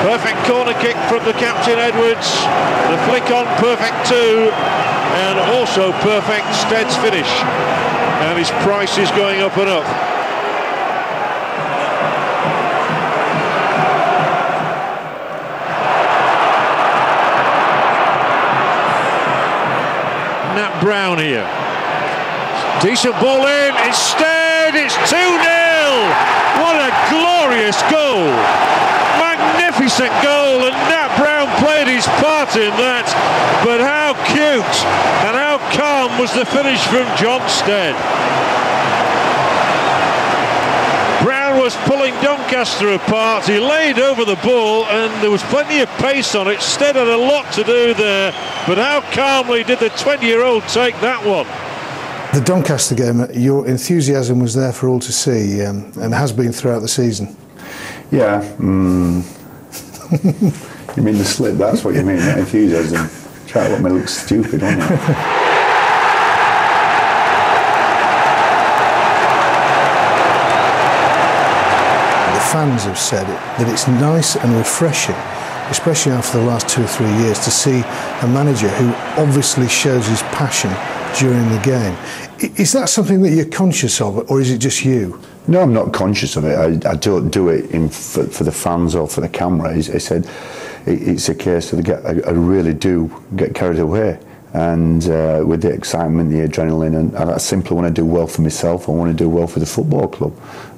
Perfect corner kick from the captain Edwards. The flick on perfect too, and also perfect Stead's finish. And his price is going up and up. Nat Brown here. Decent ball in. It's Stead. It's 2-0. What a glorious goal! Magnificent goal, and Nat Brown played his part in that. But how cute and how calm was the finish from John Stead. Brown was pulling Doncaster apart. He laid over the ball and there was plenty of pace on it. Stead had a lot to do there, but how calmly did the 20-year-old take that one? The Doncaster game, your enthusiasm was there for all to see, and has been throughout the season. Yeah. You mean the slip? That's what you mean, that enthusiasm. Try to let me look stupid, don't you? Fans have said that it's nice and refreshing, especially after the last 2 or 3 years, to see a manager who obviously shows his passion during the game. Is that something that you're conscious of, or is it just you? No, I'm not conscious of it. I don't do it for the fans or for the camera. I said it's a case of I really do get carried away. And with the excitement, the adrenaline, and I simply want to do well for myself. I want to do well for the football club.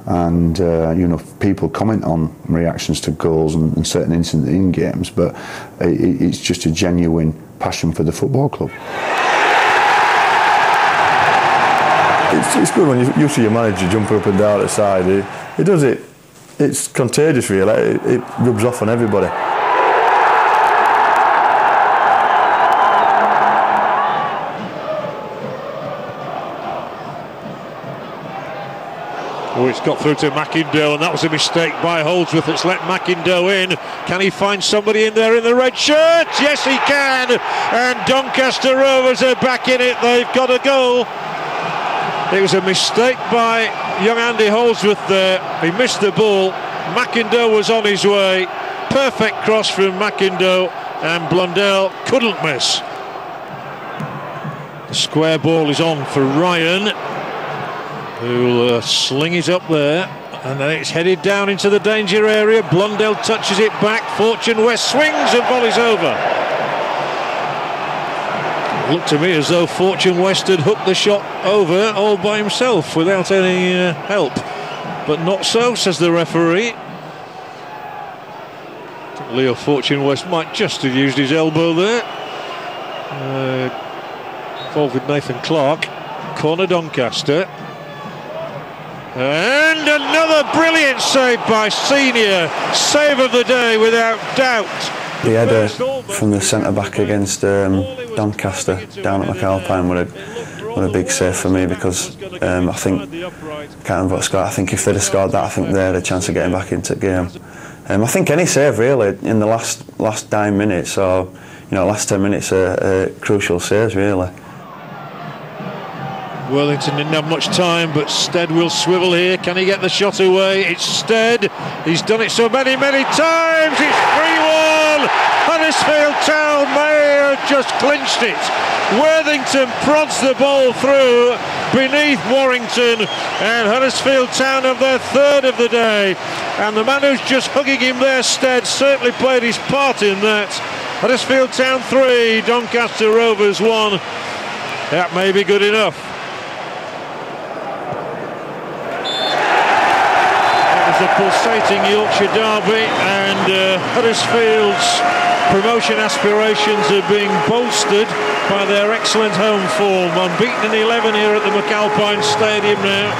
And you know, people comment on reactions to goals and certain incidents in games, but it's just a genuine passion for the football club. It's good when you see your manager jumping up and down at the side. He does it. It's contagious, really. It rubs off on everybody. Oh, it's got through to McIndoe, and that was a mistake by Holdsworth. It's let McIndoe in. Can he find somebody in there in the red shirt? Yes, he can. And Doncaster Rovers are back in it. They've got a goal. It was a mistake by young Andy Holdsworth there. He missed the ball. McIndoe was on his way. Perfect cross from McIndoe, and Blundell couldn't miss. The square ball is on for Ryan, who'll sling it up there, and then it's headed down into the danger area. Blundell touches it back. Fortune West swings and volleys over. It looked to me as though Fortune West had hooked the shot over all by himself without any help, but not so, says the referee. I think Leo Fortune West might just have used his elbow there. Involved with Nathan Clark. Corner Doncaster. And another brilliant save by Senior. Save of the day without doubt. The header from the centre-back against Doncaster down at McAlpine were a big save for me, because I think, can't remember what scored. I think if they'd have scored that, I think they had a chance of getting back into the game. I think any save really in the last 9 minutes, or last 10 minutes, are crucial saves really. Worthington didn't have much time, but Stead will swivel here. Can he get the shot away? It's Stead. He's done it so many times. It's 3-1. Huddersfield Town may have just clinched it. Worthington prods the ball through beneath Warrington, and Huddersfield Town have their third of the day. And the man who's just hugging him there, Stead, certainly played his part in that. Huddersfield Town 3, Doncaster Rovers 1. That may be good enough. The pulsating Yorkshire derby, and Huddersfield's promotion aspirations are being bolstered by their excellent home form. Unbeaten in 11 here at the McAlpine Stadium now.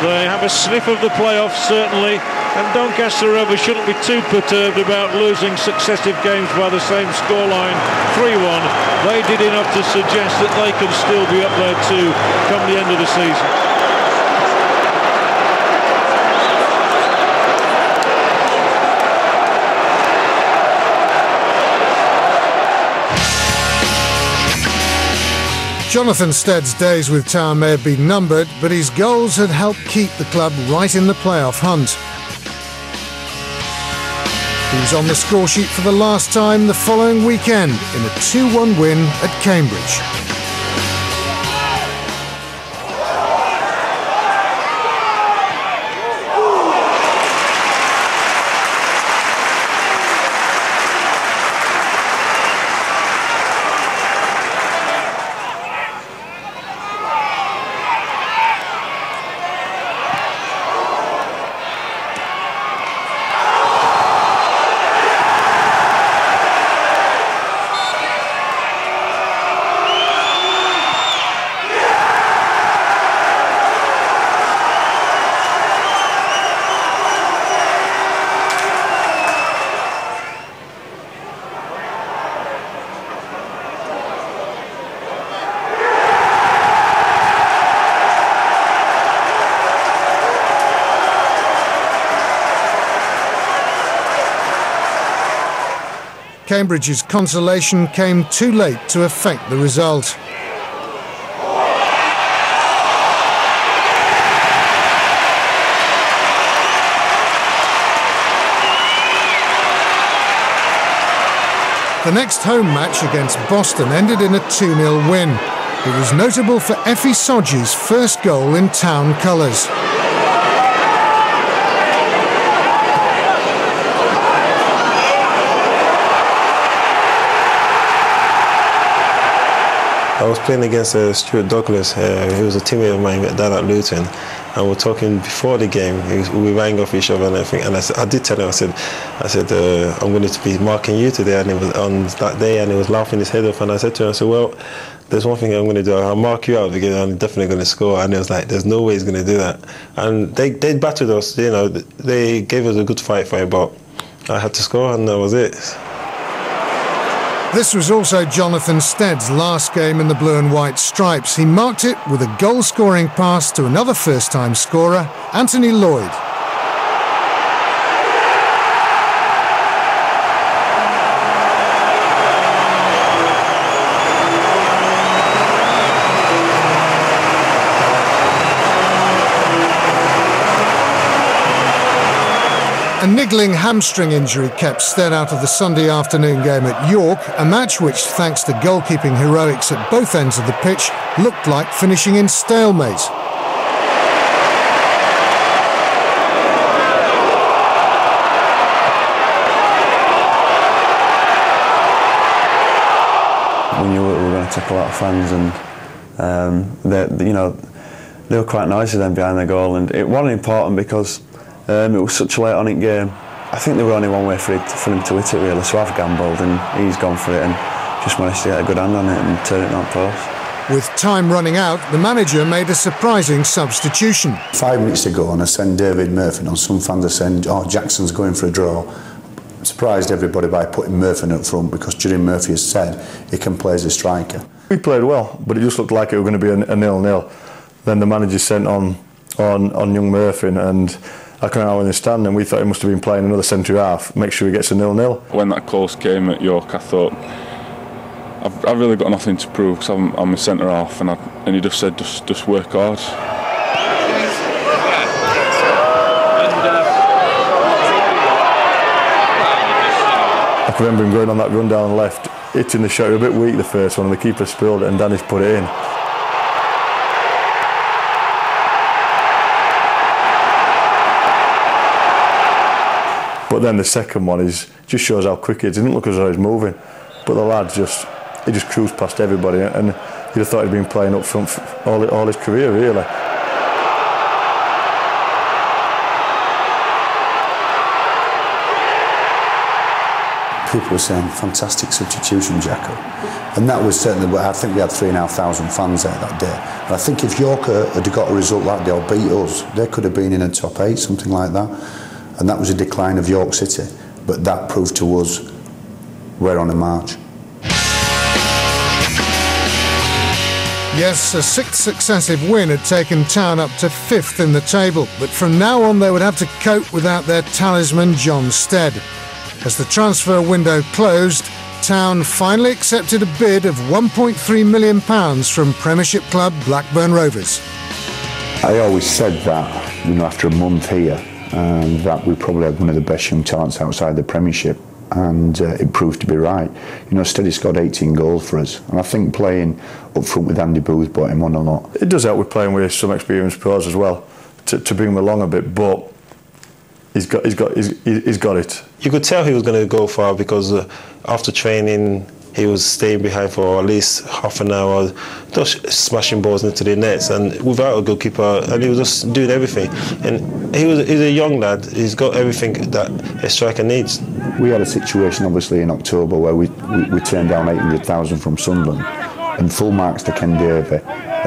They have a sniff of the playoffs certainly, and Doncaster Rovers shouldn't be too perturbed about losing successive games by the same scoreline, 3-1. They did enough to suggest that they can still be up there too come the end of the season. Jonathan Stead's days with Town may have been numbered, but his goals had helped keep the club right in the playoff hunt. He was on the score sheet for the last time the following weekend in a 2-1 win at Cambridge. Cambridge's consolation came too late to affect the result. The next home match against Boston ended in a 2-0 win. It was notable for Effie Sodji's first goal in Town colours. I was playing against Stuart Douglas. He was a teammate of mine down at Luton, and we were talking before the game. We rang off each other and everything. And I did tell him, I said, I'm going to be marking you today. And it was on that day, and he was laughing his head off. And I said to him, I said, well, there's one thing I'm going to do. I'll mark you out because I'm definitely going to score. And he was like, there's no way he's going to do that. And they battered us. You know, they gave us a good fight for it, but I had to score, and that was it. This was also Jonathan Stead's last game in the blue and white stripes. He marked it with a goal-scoring pass to another first-time scorer, Anthony Lloyd. A niggling hamstring injury kept Stead out of the Sunday afternoon game at York, a match which, thanks to goalkeeping heroics at both ends of the pitch, looked like finishing in stalemate. We knew we were going to take a lot of fans, and they were quite noisy then behind the goal, and it wasn't important because it was such a late on in game. I think there was only one way for him to hit it really, so I've gambled and he's gone for it and just managed to get a good hand on it and turn it on post. With time running out, the manager made a surprising substitution. 5 minutes ago, and I sent David Murphy on. Some fans are saying, oh, Jackson's going for a draw. Surprised everybody by putting Murphy up front because Jerry Murphy has said he can play as a striker. We played well, but it just looked like it was going to be a 0-0. Then the manager sent on young Murphy, and I couldn't understand, and we thought he must have been playing another centre half, make sure he gets a 0-0. When that close came at York, I thought, I've really got nothing to prove because I'm a centre half, and he just said, just work hard. I can remember him going on that run down left, hitting the shot. He was a bit weak the first one, and the keeper spilled it, and Danny's put it in. But then the second one just shows how quick it didn't look as though he's moving. But the lad he just cruised past everybody, and you'd have thought he'd been playing up front all his career, really. People were saying, fantastic substitution, Jacko. And that was certainly, I think we had 3,500 fans there that day. And I think if York had got a result that day or beat us, they could have been in a top 8, something like that. And that was a decline of York City. But that proved to us we're on a march. Yes, a sixth successive win had taken Town up to 5th in the table, but from now on they would have to cope without their talisman John Stead. As the transfer window closed, Town finally accepted a bid of £1.3 million from Premiership club Blackburn Rovers. I always said that, after a month here, that we probably had one of the best young talents outside the Premiership, and it proved to be right. Steady scored 18 goals for us, and I think playing up front with Andy Booth brought him on a lot. It does help with playing with some experienced pros as well, to bring him along a bit, but he's got it. You could tell he was going to go far because after training he was staying behind for at least half an hour, just smashing balls into the nets, and without a goalkeeper, and he was just doing everything. And he's a young lad. He's got everything that a striker needs. We had a situation, obviously, in October where we turned down 800,000 from Sunderland, and full marks to Ken Davey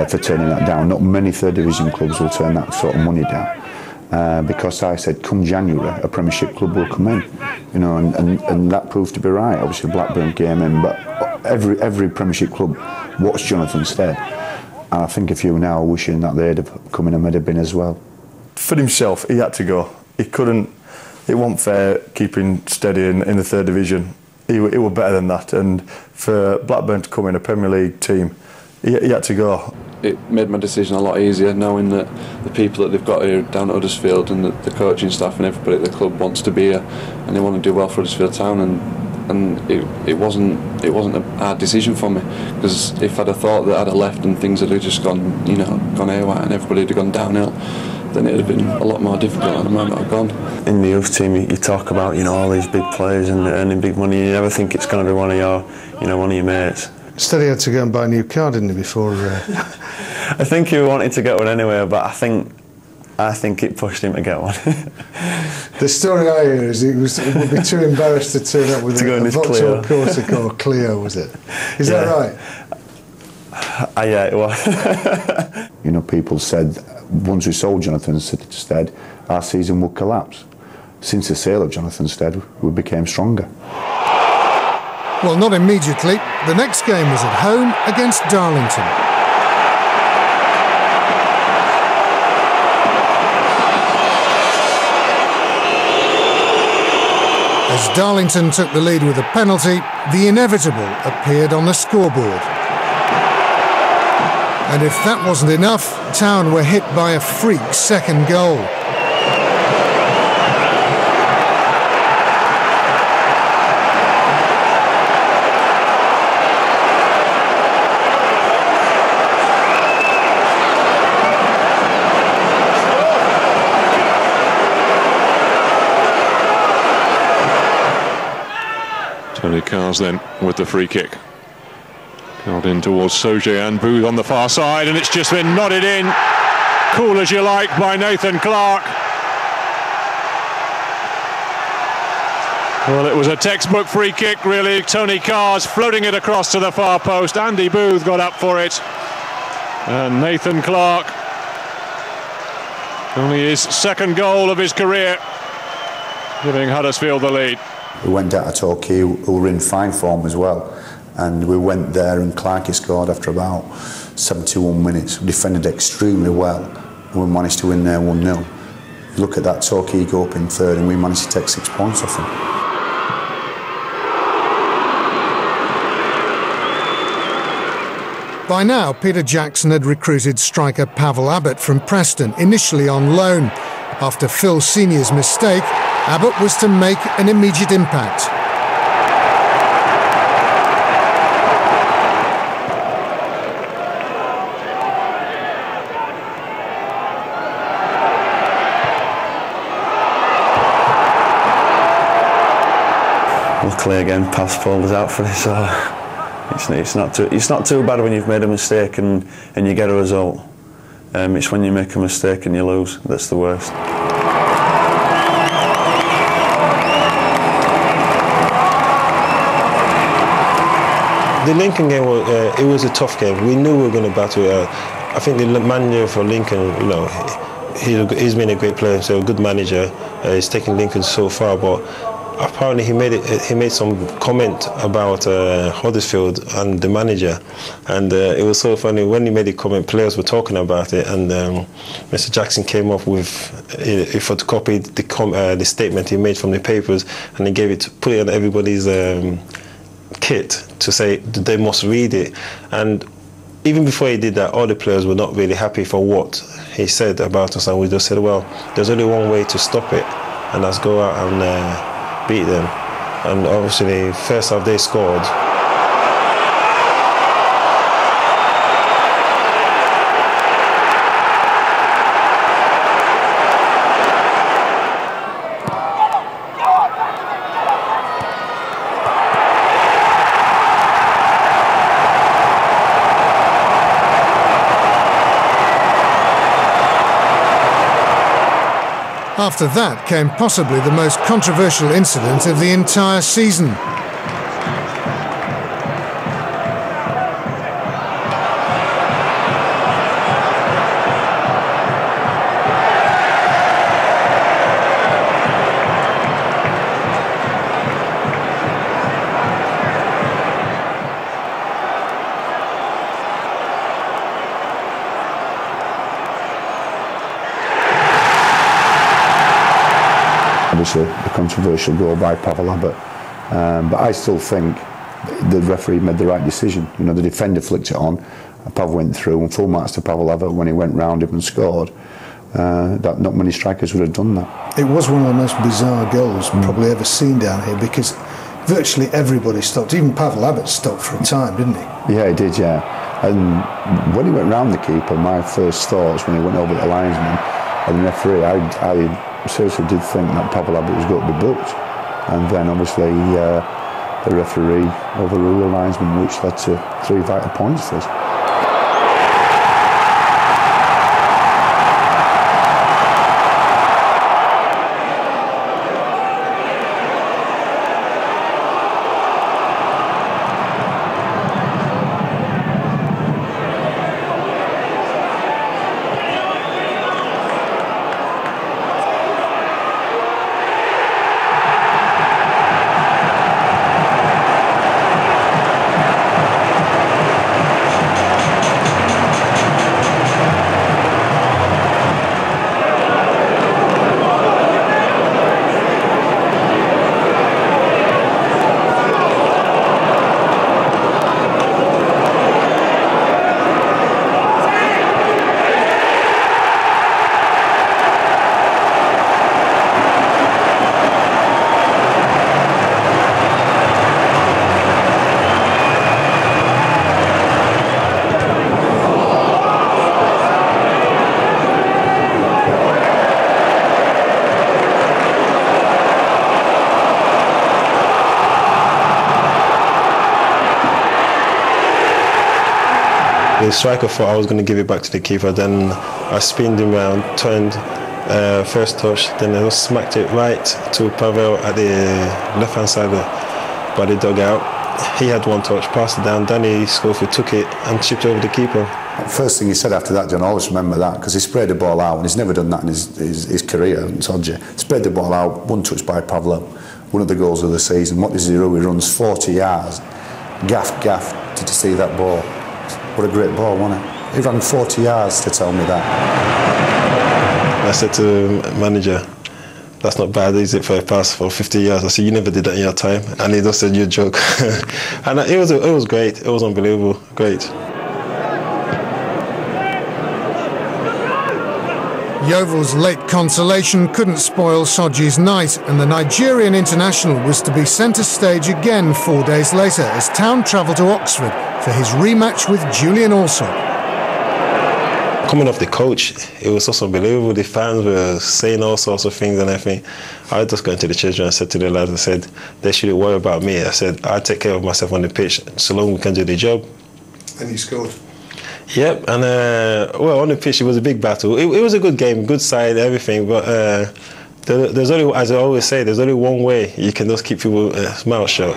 for turning that down. Not many third division clubs will turn that sort of money down. Because I said, come January, a Premiership club will come in, and that proved to be right. Obviously, Blackburn came in, but every Premiership club watched Jonathan Stead, and I think a few now are wishing that they'd have come in and made a bin as well. For himself, he had to go. He couldn't. It wasn't fair keeping Steady in the third division. he were better than that. And for Blackburn to come in a Premier League team, he had to go. It made my decision a lot easier, knowing that the people that they've got here down at Huddersfield and the coaching staff and everybody at the club wants to be here and they want to do well for Huddersfield Town, and it wasn't a hard decision for me, because if I'd have thought that I'd have left and things had just gone haywire and everybody had gone downhill, then it would have been a lot more difficult and I might not have gone. In the youth team, you talk about all these big players and earning big money. You never think it's going to be one of your mates. Instead he had to go and buy a new car, didn't he, before... I think he wanted to get one anyway, but I think it pushed him to get one. The story I hear is he would be too embarrassed to turn up with a Vauxhall Corsica or Clio, was it? Is that right? Yeah, it was. People said once we sold Jonathan Stead, our season would collapse. Since the sale of Jonathan Stead, we became stronger. Well, not immediately. The next game was at home against Darlington. As Darlington took the lead with a penalty, the inevitable appeared on the scoreboard. And if that wasn't enough, Town were hit by a freak second goal. Tony Carr's then with the free kick. Held in towards Soje and Booth on the far side, and it's just been nodded in, cool as you like, by Nathan Clark. Well, it was a textbook free kick, really. Tony Carr's floating it across to the far post. Andy Booth got up for it. And Nathan Clark, only his second goal of his career, giving Huddersfield the lead. We went down to Torquay, who were in fine form as well, and we went there and Clarkey scored after about 71 minutes. We defended extremely well and we managed to win there 1-0. Look at that, Torquay go up in third and we managed to take 6 points off them. By now, Peter Jackson had recruited striker Pavel Abbott from Preston, initially on loan. After Phil Senior's mistake, Abbott was to make an immediate impact. Luckily, again, pass pulled us out for it, so it's not too bad when you've made a mistake and you get a result. It's when you make a mistake and you lose that's the worst. The Lincoln game was a tough game. We knew we were going to battle. I think the manager for Lincoln, he's been a great player, so a good manager. He's taken Lincoln so far, but apparently he made some comment about Huddersfield and the manager, and it was so funny when he made the comment. Players were talking about it, and Mr. Jackson came up with he photocopied the statement he made from the papers, and he put it on everybody's kit to say that they must read it. And even before he did that, all the players were not really happy for what he said about us, and we just said, well, there's only one way to stop it, and that's go out and beat them. And obviously first half they scored. After that came possibly the most controversial incident of the entire season. Obviously, the controversial goal by Pavel Abbott But I still think the referee made the right decision. You know, the defender flicked it on, and Pavel went through, and full marks to Pavel Abbott when he went round him and scored. That not many strikers would have done that. It was one of the most bizarre goals probably ever seen down here, because virtually everybody stopped. Even Pavel Abbott stopped for a time, didn't he? Yeah, he did, yeah. And when he went round the keeper, my first thoughts when he went over the linesman and the referee, I seriously did think that Pavel Abbott was going to be booked. And then obviously the referee overruled the linesman, which led to 3 vital points for us. The striker thought I was going to give it back to the keeper, then I spinned him around, turned, first touch, then I smacked it right to Pavel at the left hand side by the dugout. He had one touch, passed it down, Danny Schofield took it and chipped over the keeper. First thing he said after that, John, I always remember that, because he sprayed the ball out, and he's never done that in his career, Todger. Sprayed the ball out, one touch by Pavel, one of the goals of the season. What does he do? He runs 40 yards. Gaff, did you see that ball? What a great ball, wasn't it? He ran 40 yards to tell me that. I said to the manager, that's not bad, is it, for a pass for 50 yards? I said, you never did that in your time. And he just said, you joke. And it was great. It was unbelievable. Great. Yeovil's late consolation couldn't spoil Soji's night, and the Nigerian international was to be centre stage again 4 days later as Town travelled to Oxford for his rematch with Julian Alsop. Coming off the coach, it was also unbelievable. The fans were saying all sorts of things and everything. I just got into the change room and said to the lads, I said, they shouldn't worry about me. I said, I take care of myself on the pitch so long we can do the job. And he scored. Yep, and well, on the pitch it was a big battle. It was a good game, good side, everything. But there's only, as I always say, there's only one way you can just keep people's mouths shut.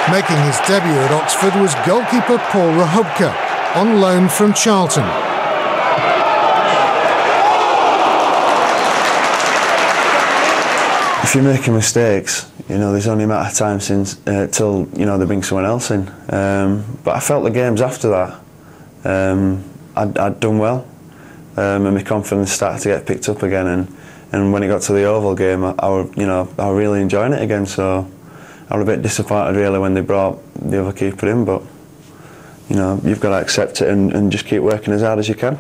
Making his debut at Oxford was goalkeeper Paul Rahubka, on loan from Charlton. If you're making mistakes, you know, there's only a matter of time since till you know they bring someone else in. But I felt the games after that, I'd done well, and my confidence started to get picked up again. And when it got to the Oval game, I was really enjoying it again. So I was a bit disappointed really when they brought the other keeper in. But you know, you've got to accept it and just keep working as hard as you can.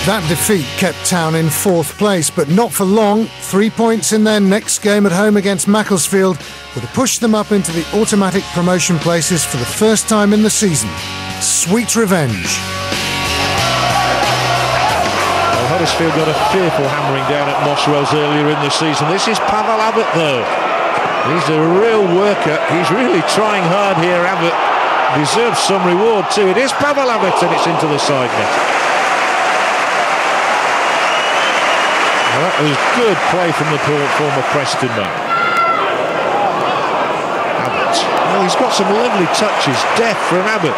That defeat kept Town in 4th place, but not for long. 3 points in their next game at home against Macclesfield would have pushed them up into the automatic promotion places for the first time in the season. Sweet revenge. Well, Huddersfield got a fearful hammering down at Moss Rose earlier in the season. This is Pavel Abbott, though. He's a real worker. He's really trying hard here, Abbott. Deserves some reward too. It is Pavel Abbott, and it's into the side net. Well, that was good play from the former Preston man. Abbott. Well, he's got some lovely touches. Deft from Abbott.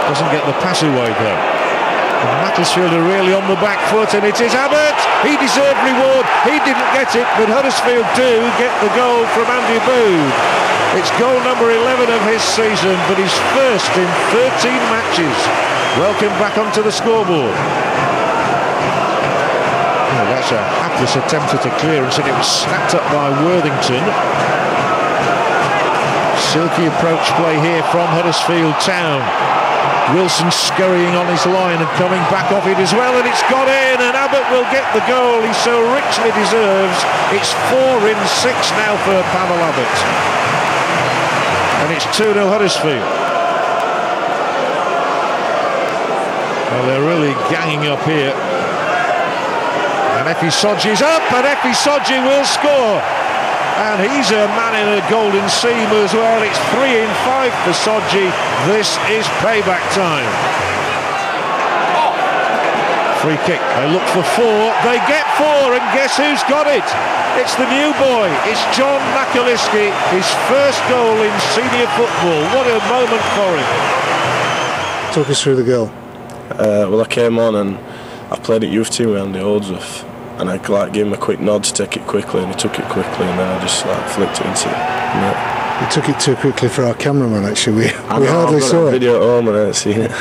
Doesn't get the pass away though. And Macclesfield are really on the back foot, and it is Abbott. He deserved reward. He didn't get it, but Huddersfield do get the goal from Andy Booth. It's goal number 11 of his season, but his first in 13 matches. Welcome back onto the scoreboard. Oh, that's a hapless attempt at a clearance, and it was snapped up by Worthington. Silky approach play here from Huddersfield Town. Wilson scurrying on his line and coming back off it as well, and it's got in, and Abbott will get the goal he so richly deserves. It's 4 in 6 now for Pavel Abbott. And it's 2-0 Huddersfield. Well, they're really ganging up here. And Effie Sodji's up, and Effie Sodji will score. And he's a man in a golden seam as well. It's 3 in 5 for Sodji. This is payback time. Free kick. They look for 4. They get 4, and guess who's got it? It's the new boy. It's John Nakaliski. His first goal in senior football. What a moment for him. Talk us through the goal. Well, I came on and I played at youth team with Andy Holdsworth. And I gave him a quick nod to take it quickly, and he took it quickly, and then I just flicked it into it. You took it too quickly for our cameraman, actually. We hardly saw it. Video at home and I hadn't seen it.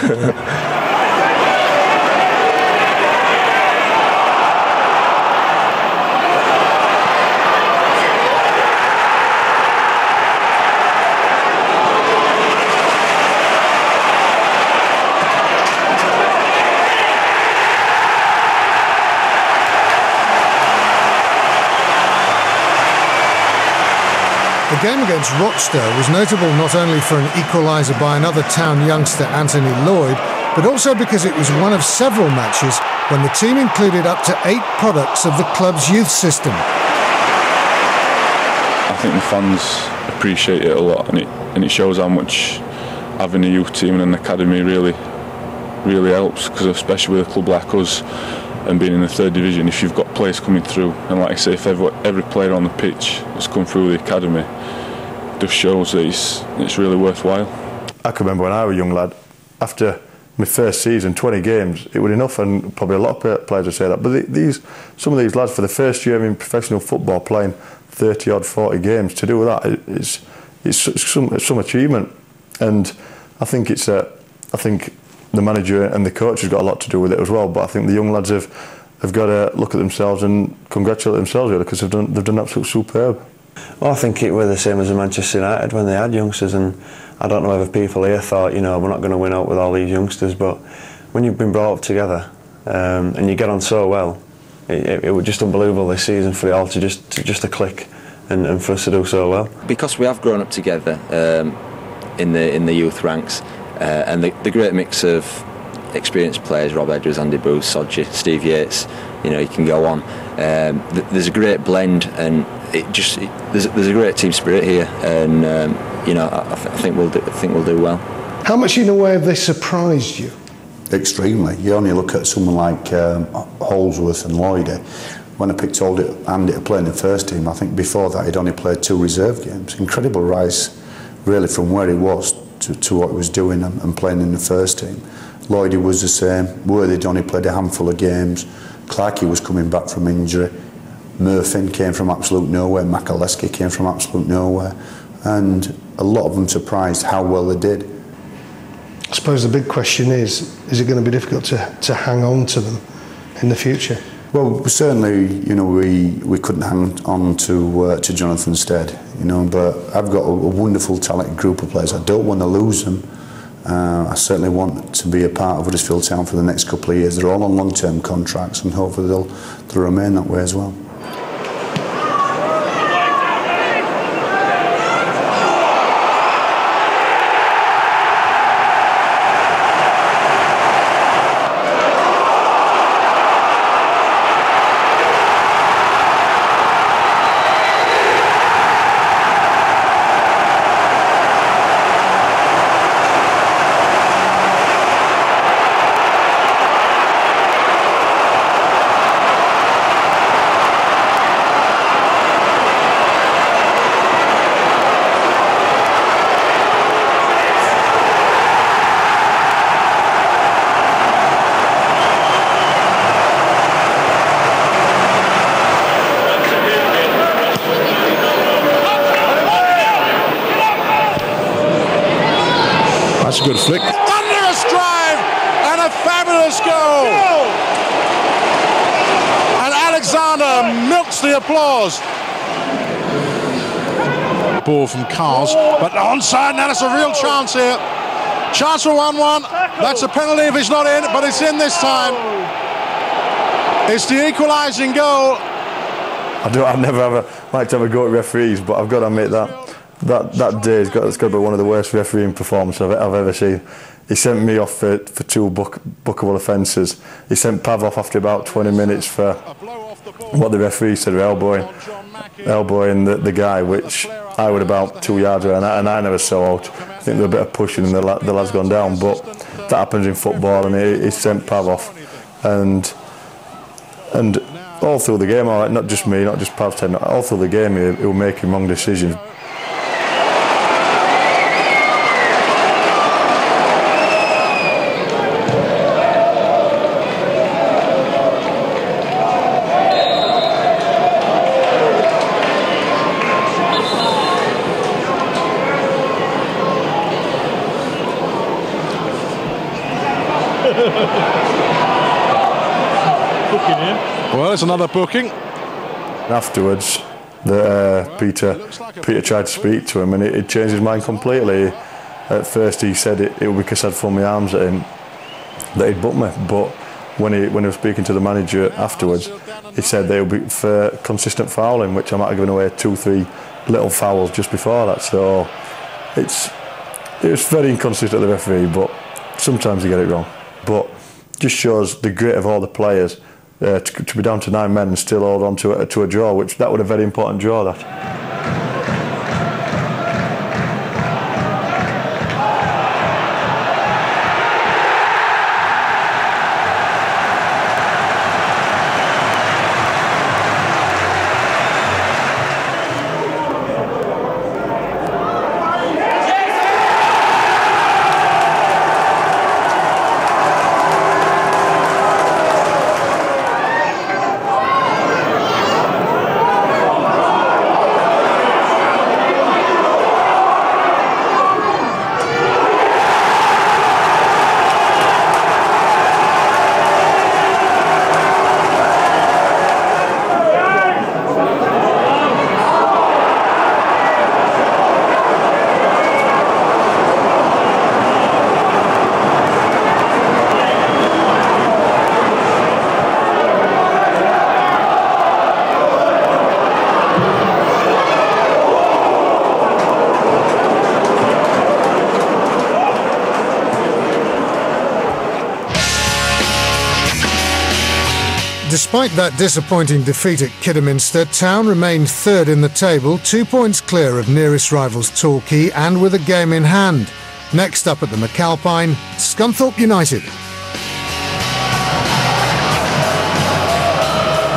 The game against Rochdale was notable not only for an equaliser by another Town youngster, Anthony Lloyd, but also because it was one of several matches when the team included up to 8 products of the club's youth system. I think the fans appreciate it a lot, and it shows how much having a youth team and an academy really helps, because especially with a club like us and being in the 3rd division, if you've got players coming through, and like I say, if every player on the pitch has come through the academy, it just shows that it's really worthwhile. I can remember when I was a young lad, after my first season, 20 games, it was enough, and probably a lot of players would say that, but some of these lads, for the first year in professional football, playing 30 odd 40 games, to do that, it's some achievement. And I think the manager and the coach has got a lot to do with it as well, but I think the young lads have got to look at themselves and congratulate themselves, really, because they've done absolutely superb. Well, I think it was the same as Manchester United when they had youngsters, and I don't know whether people here thought, we're not going to win out with all these youngsters, but when you've been brought up together and you get on so well, it was just unbelievable this season for it all to just click and for us to do so well. Because we have grown up together in the youth ranks, and the great mix of experienced players, Robbie Edwards, Andy Booth, Sodji, Steve Yates, you can go on. There's a great blend, and there's a great team spirit here, and I think we'll do well. How much in a way have they surprised you? Extremely. You only look at someone like Holdsworth and Lloyd. When I picked Andy to play in the first team, I think before that he'd only played 2 reserve games. Incredible rise, really, from where he was to what he was doing and playing in the first team. Lloydie was the same. Worthington only played a handful of games. Clarkey was coming back from injury. Murphy came from absolute nowhere. Makaleski came from absolute nowhere. And a lot of them surprised how well they did. I suppose the big question is it going to be difficult to hang on to them in the future? Well, certainly, we couldn't hang on to Jonathan Stead, but I've got a wonderful, talented group of players. I don't want to lose them. I certainly want to be a part of Huddersfield Town for the next couple of years. They're all on long-term contracts, and hopefully they'll remain that way as well. That's a good flick. Thunderous drive and a fabulous goal. And Alexander milks the applause. Ball from Cars, but onside. Now that's a real chance here. Chance for 1-1. That's a penalty if it's not in, but it's in this time. It's the equalising goal. I never like to have a go at referees, but I've got to admit that day it's got to be one of the worst refereeing performances I've ever seen. He sent me off for 2 bookable offences. He sent Pav off after about 20 minutes for what the referee said, elbowing the guy, which I was about 2 yards away, and I never saw out. I think there was a bit of pushing and the lad's gone down, but that happens in football, and he sent Pav off. And all through the game, all right, not just me, not just Pav, all through the game he was making wrong decisions. Well, it's another booking. Afterwards, Peter tried to speak to him, and it changed his mind completely. At first, he said it was because I'd thrown my arms at him that he'd booked me. But when he was speaking to the manager afterwards, he said they would be for consistent fouling, which I might have given away 2-3 little fouls just before that. So it was very inconsistent, the referee, but sometimes you get it wrong. But just shows the grit of all the players. To be down to 9 men and still hold on to a draw, which that was a very important draw, that. Despite that disappointing defeat at Kidderminster, Town remained 3rd in the table, 2 points clear of nearest rivals Torquay and with a game in hand. Next up at the McAlpine, Scunthorpe United.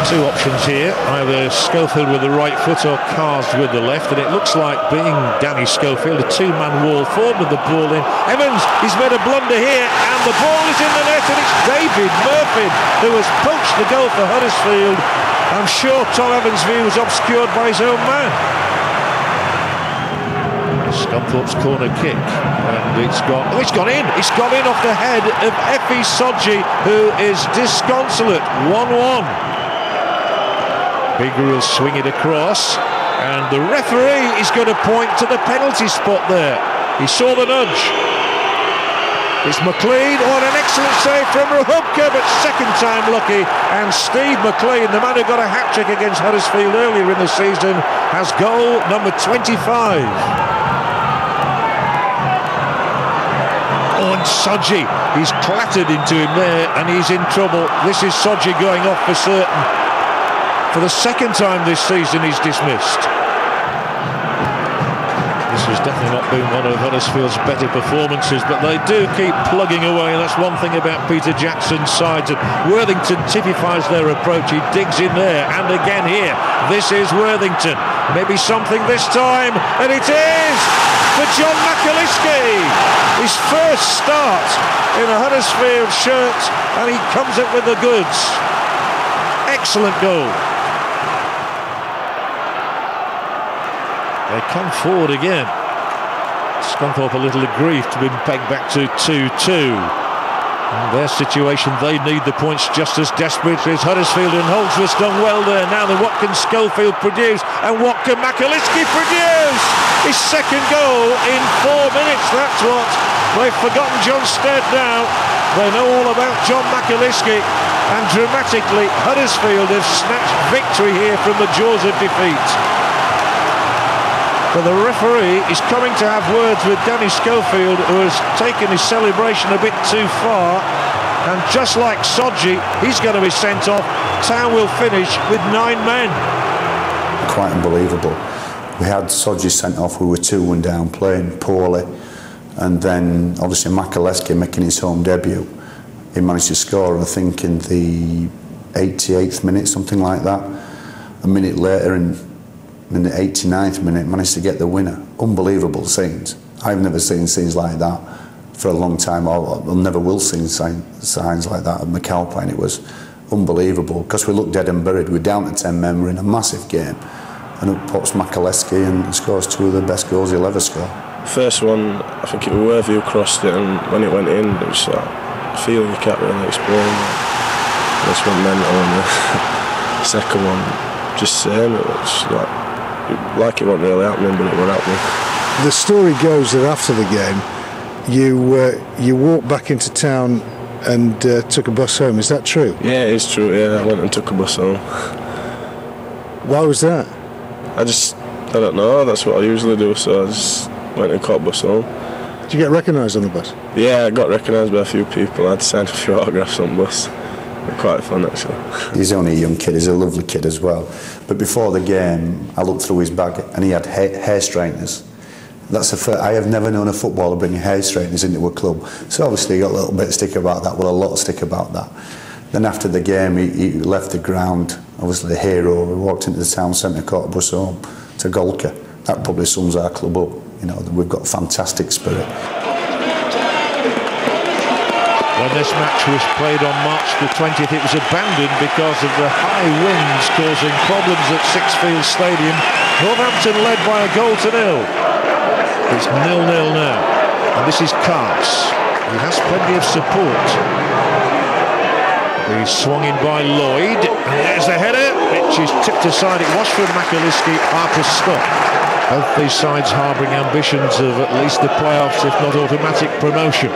2 options here, either Schofield with the right foot or Cars with the left, and it looks like, being Danny Schofield, a 2-man wall forward with the ball in. Evans, he's made a blunder here, and the ball is in the net, and it's David Murphy who has poached the goal for Huddersfield. I'm sure Tom Evans' view was obscured by his own man. Scunthorpe's corner kick, and it's gone in. It's gone in off the head of Effie Sodji, who is disconsolate. 1-1. Bigger will swing it across, and the referee is going to point to the penalty spot there. He saw the nudge. It's McLean. What an excellent save from Rahubka, but second time lucky. And Steve McLean, the man who got a hat-trick against Huddersfield earlier in the season, has goal number 25. Oh, and Sodji, he's clattered into him there, and he's in trouble. This is Sodji going off for certain. For the second time this season, he's dismissed. This has definitely not been one of Huddersfield's better performances, but they do keep plugging away. That's one thing about Peter Jackson's side. Worthington typifies their approach. He digs in there, and again here. This is Worthington. Maybe something this time, and it is for John McAliskey. His first start in a Huddersfield shirt, and he comes up with the goods. Excellent goal. They come forward again. Scunthorpe a little aggrieved to be pegged back to 2-2. In their situation, they need the points just as desperately as Huddersfield, and Holdsworth's done well there. Now then, what can Schofield produce, and what can McAliskey produce? His second goal in 4 minutes. That's what they've forgotten. John Stead now. They know all about John McAliskey, and dramatically, Huddersfield have snatched victory here from the jaws of defeat. But the referee is coming to have words with Danny Schofield, who has taken his celebration a bit too far. And just like Sodji, he's going to be sent off. Town will finish with 9 men. Quite unbelievable. We had Sodji sent off, we were 2-1 down, playing poorly. And then, obviously, McAliskey making his home debut. He managed to score, I think, in the 88th minute, something like that. A minute later, in the 89th minute, managed to get the winner. Unbelievable scenes. I've never seen scenes like that for a long time. I never will see signs like that at McAlpine. It was unbelievable, because we looked dead and buried. We're down to 10 men, we're in a massive game, and up pops McAliskey and scores 2 of the best goals he'll ever score. First one, I think it was Worthy who crossed it, and when it went in, it was like a feeling you can't really explain. This one mental, and the second one, just same. It was like it wasn't really happening, but it was happening. The story goes that after the game, you walked back into town and took a bus home. Is that true? Yeah, it's true. Yeah, I went and took a bus home. Why was that? I don't know. That's what I usually do. So I just went and caught a bus home. Did you get recognised on the bus? Yeah, I got recognised by a few people. I had to sign a few autographs on the bus. Quite fun, actually. He's only a young kid, he's a lovely kid as well. But before the game, I looked through his bag and he had hair straighteners. That's the first, I have never known a footballer bring hair straighteners into a club. So obviously he got a little bit of stick about that, well, a lot of stick about that. Then after the game, he left the ground, obviously a hero. We walked into the town centre, caught a bus home to Golka. That probably sums our club up. You know, we've got fantastic spirit. When this match was played on March the 20th, it was abandoned because of the high winds causing problems at Sixfield Stadium. Northampton led by a 0-0. It's 0-0 now. And this is Carts. He has plenty of support. He's swung in by Lloyd. And there's the header, which is tipped aside. It was from McAliskey. Harper's stop. Both these sides harbouring ambitions of at least the playoffs, if not automatic promotion.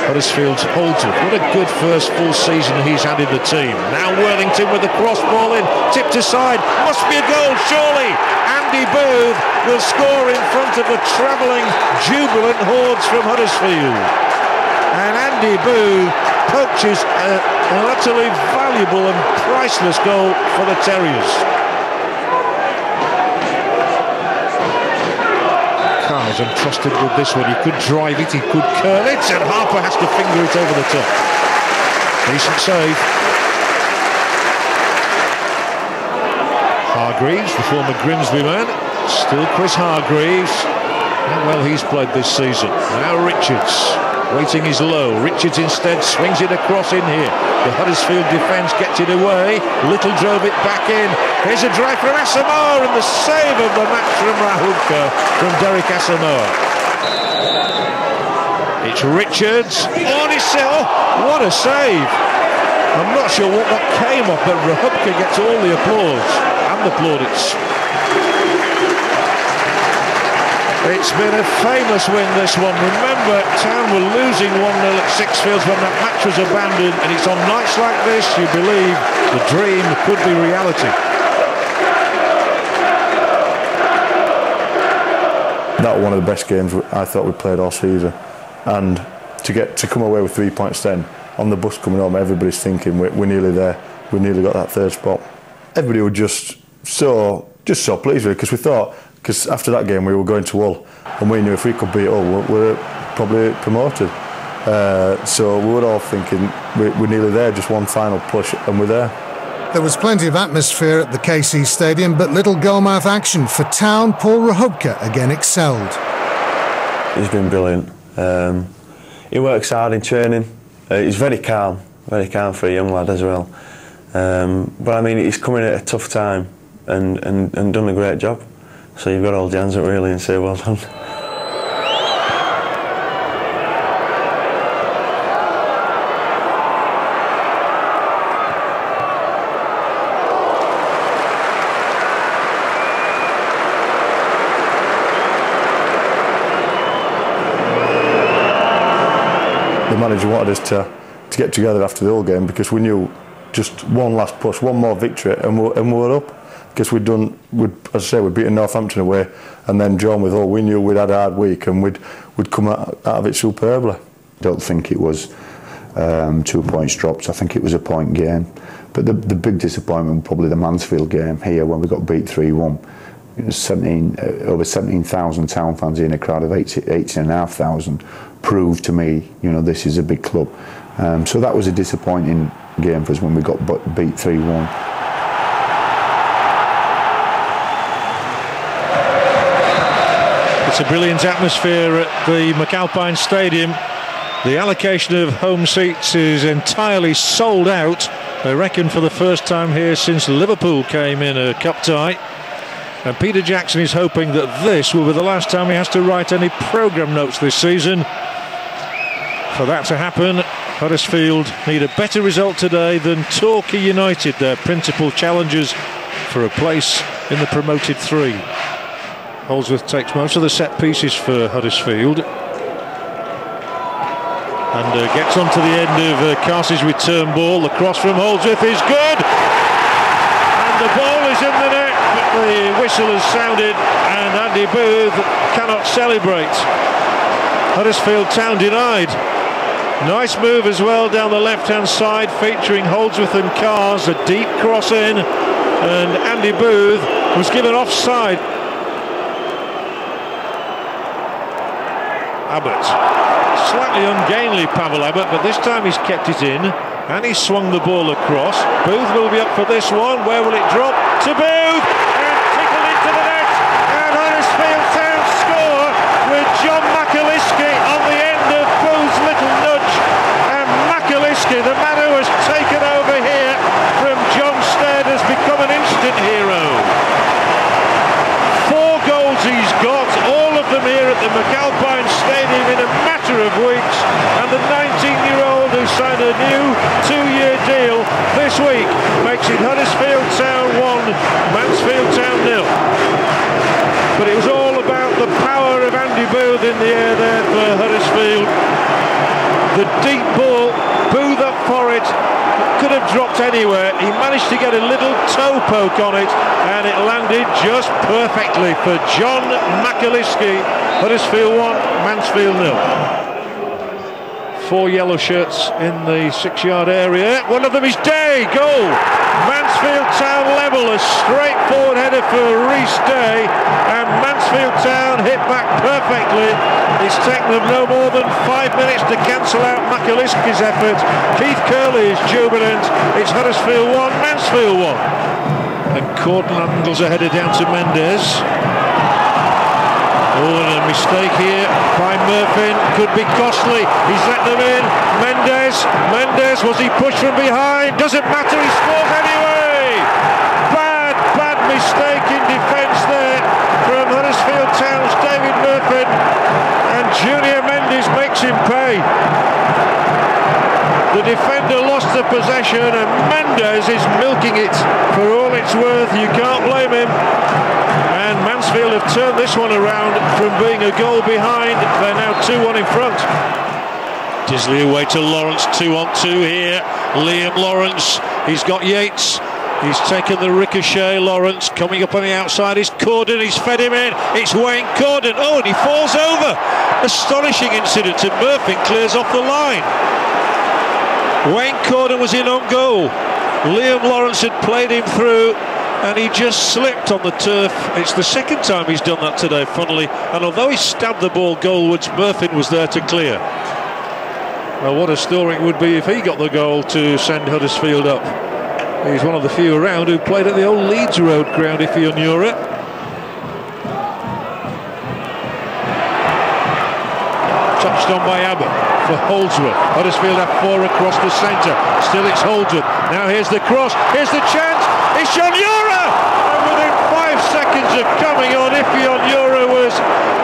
Huddersfield's Holdsworth. What a good first full season he's had in the team. Now Worthington with the cross ball in, tipped aside. Must be a goal, surely. Andy Booth will score in front of the travelling, jubilant hordes from Huddersfield. And Andy Booth poaches an utterly valuable and priceless goal for the Terriers. Carl's entrusted with this one. He could drive it, he could curl it, and Harper has to finger it over the top. Decent save. Hargreaves, the former Grimsby man, still Chris Hargreaves. How well he's played this season. Now Richards, waiting is low. Richards instead swings it across in here. The Huddersfield defence gets it away. Little drove it back in. Here's a drive from Asamoah, and the save of the match from Rahubka, from Derek Asamoah. It's Richards. Oh, what a save. I'm not sure what that came off, but Rahubka gets all the applause and the plaudits. It's been a famous win, this one. Remember, Town were losing 1-0 at Sixfields when that match was abandoned, and it's on nights like this you believe the dream could be reality. That was one of the best games I thought we played all season, and to come away with 3 points then, on the bus coming home, everybody's thinking we're nearly there, we nearly got that third spot. Everybody was just so pleased with it, because we thought, because after that game we were going to Hull, and we knew if we could beat Hull, we're probably promoted. So we were all thinking we're nearly there, just one final push and we're there. There was plenty of atmosphere at the KC Stadium, but little goalmouth action for Town. Paul Rahubka again excelled. He's been brilliant. He works hard in training. He's very calm for a young lad as well. But I mean, he's coming at a tough time and done a great job. So you've got to hold your hands up really and say well done. The manager wanted us to get together after the Hull game, because we knew just one last push, one more victory, and we were up. Because we'd as I say, we'd beaten Northampton away, and then drawn with Hull. We knew we'd had a hard week, and we'd come out of it superbly. I don't think it was 2 points dropped. I think it was a point gain. But the big disappointment was probably the Mansfield game here, when we got beat 3-1. It was over 17,000 Town fans in a crowd of 18,500. Proved to me, this is a big club. So that was a disappointing game for us when we got beat 3-1. It's a brilliant atmosphere at the McAlpine Stadium. The allocation of home seats is entirely sold out. I reckon for the first time here since Liverpool came in a cup tie. And Peter Jackson is hoping that this will be the last time he has to write any programme notes this season. For that to happen, Huddersfield need a better result today than Torquay United, their principal challengers for a place in the promoted three. Holdsworth takes most of the set pieces for Huddersfield and gets onto the end of Carsey's return ball. The cross from Holdsworth is good, and the ball is in the net, but the whistle has sounded and Andy Booth cannot celebrate. Huddersfield Town denied. Nice move as well down the left hand side, featuring Holdsworth and Cars, a deep cross in, and Andy Booth was given offside. Abbott, slightly ungainly Pavel Abbott, but this time he's kept it in and he's swung the ball across. Booth will be up for this one. Where will it drop? To Booth, and tickled into the net, and Huddersfield Town score with John McAliskey on the end of Booth's little nudge. And McAliskey, the man who has taken over here from John Stead, has become an instant hero. 4 goals he's got, all of them here at the McAlpine Stadium in a matter of weeks, and the 19-year-old who signed a new 2-year deal this week makes it Huddersfield Town 1, Mansfield Town 0. But it was all about the power of Andy Booth in the air there for Huddersfield. The deep ball, Booth up for it, could have dropped anywhere. He managed to get a little toe poke on it, and it landed just perfectly for John McAliskey. Huddersfield 1, Mansfield 0. 4 yellow shirts in the 6-yard area. One of them is Day. Goal. Mansfield Town level. A straightforward header for Rhys Day, and Mansfield Town hit back perfectly. It's taken them no more than 5 minutes to cancel out McAliskey's effort. Keith Curley is jubilant. It's Huddersfield 1, Mansfield 1. And Corden handles a header down to Mendes. Oh, and a mistake here by Murphy could be costly. He's let them in. Mendes, was he pushed from behind? Doesn't matter, he scores anyway. Bad mistake in defence there from Huddersfield Town's David Murphy, and Junior Mendes makes him pay. The defender lost the possession, and Mendes is milking it for all it's worth. You can't blame him. And Mansfield have turned this one around from being a goal behind. They're now 2-1 in front. Disley away to Lawrence, 2-on-2 here. Liam Lawrence, he's got Yates. He's taken the ricochet. Lawrence coming up on the outside is Corden. He's fed him in. It's Wayne Corden. Oh, and he falls over. Astonishing incident. And Murphy clears off the line. Wayne Corden was in on goal. Liam Lawrence had played him through, and he just slipped on the turf. It's the second time he's done that today, funnily. And although he stabbed the ball goalwards, Murphy was there to clear. Well, what a story it would be if he got the goal to send Huddersfield up. He's one of the few around who played at the old Leeds Road ground, if you're near it. Touched on by Abbott for Holdsworth. Huddersfield have 4 across the centre. Still it's Holdsworth. Now here's the cross. Here's the chance. It's Onyura! And within 5 seconds of coming on, Ify Onyura was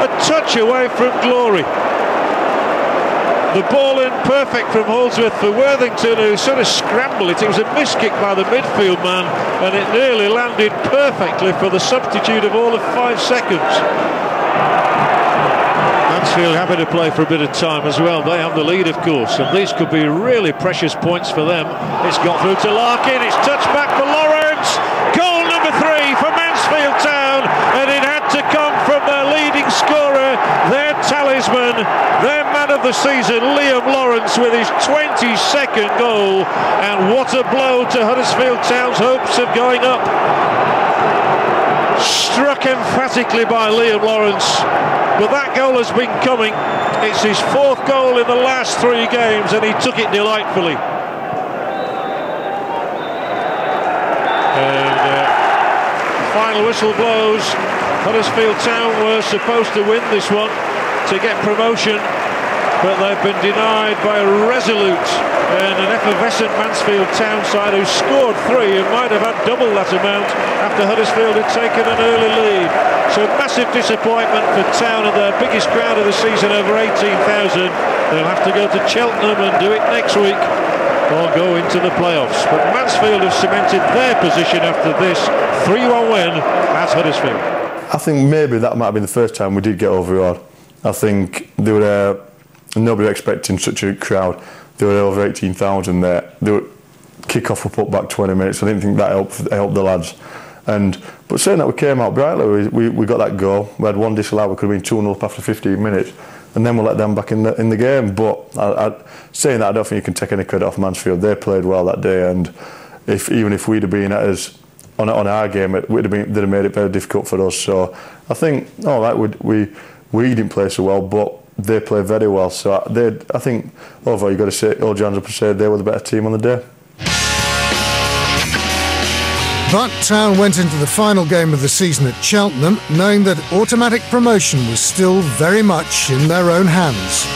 a touch away from glory. The ball in perfect from Holdsworth for Worthington, who sort of scrambled it. It was a miss kick by the midfield man, and it nearly landed perfectly for the substitute of all of 5 seconds. Mansfield happy to play for a bit of time as well. They have the lead, of course, and these could be really precious points for them. It's got through to Larkin. It's touched back for Lawrence. Goal number 3 for Mansfield Town, and it had to come from their leading scorer, their talisman, their man of the season, Liam Lawrence, with his 22nd goal. And what a blow to Huddersfield Town's hopes of going up. Struck emphatically by Liam Lawrence, but that goal has been coming. It's his 4th goal in the last 3 games, and he took it delightfully. And final whistle blows. Huddersfield Town were supposed to win this one to get promotion, but they've been denied by a resolute and an effervescent Mansfield Town side who scored 3 and might have had double that amount after Huddersfield had taken an early lead. So massive disappointment for Town and their biggest crowd of the season, over 18,000. They'll have to go to Cheltenham and do it next week or go into the playoffs. But Mansfield have cemented their position after this 3-1 win at Huddersfield. I think maybe that might have been the first time we did get overawed. I think they were nobody was expecting such a crowd. There were over 18,000 there. They were kick-off were put back 20 minutes. I didn't think that helped the lads. But saying that, we came out brightly. We got that goal. We had one disallowed. We could have been 2-0 up after 15 minutes, and then we let them back in the game. But saying that, I don't think you can take any credit off Mansfield. They played well that day, and even if we'd have been at us on our game, they'd have made it very difficult for us. So I think, all right, we didn't play so well, but they played very well. So I think overall you've got to say, all hands up and say they were the better team on the day. But Town went into the final game of the season at Cheltenham knowing that automatic promotion was still very much in their own hands.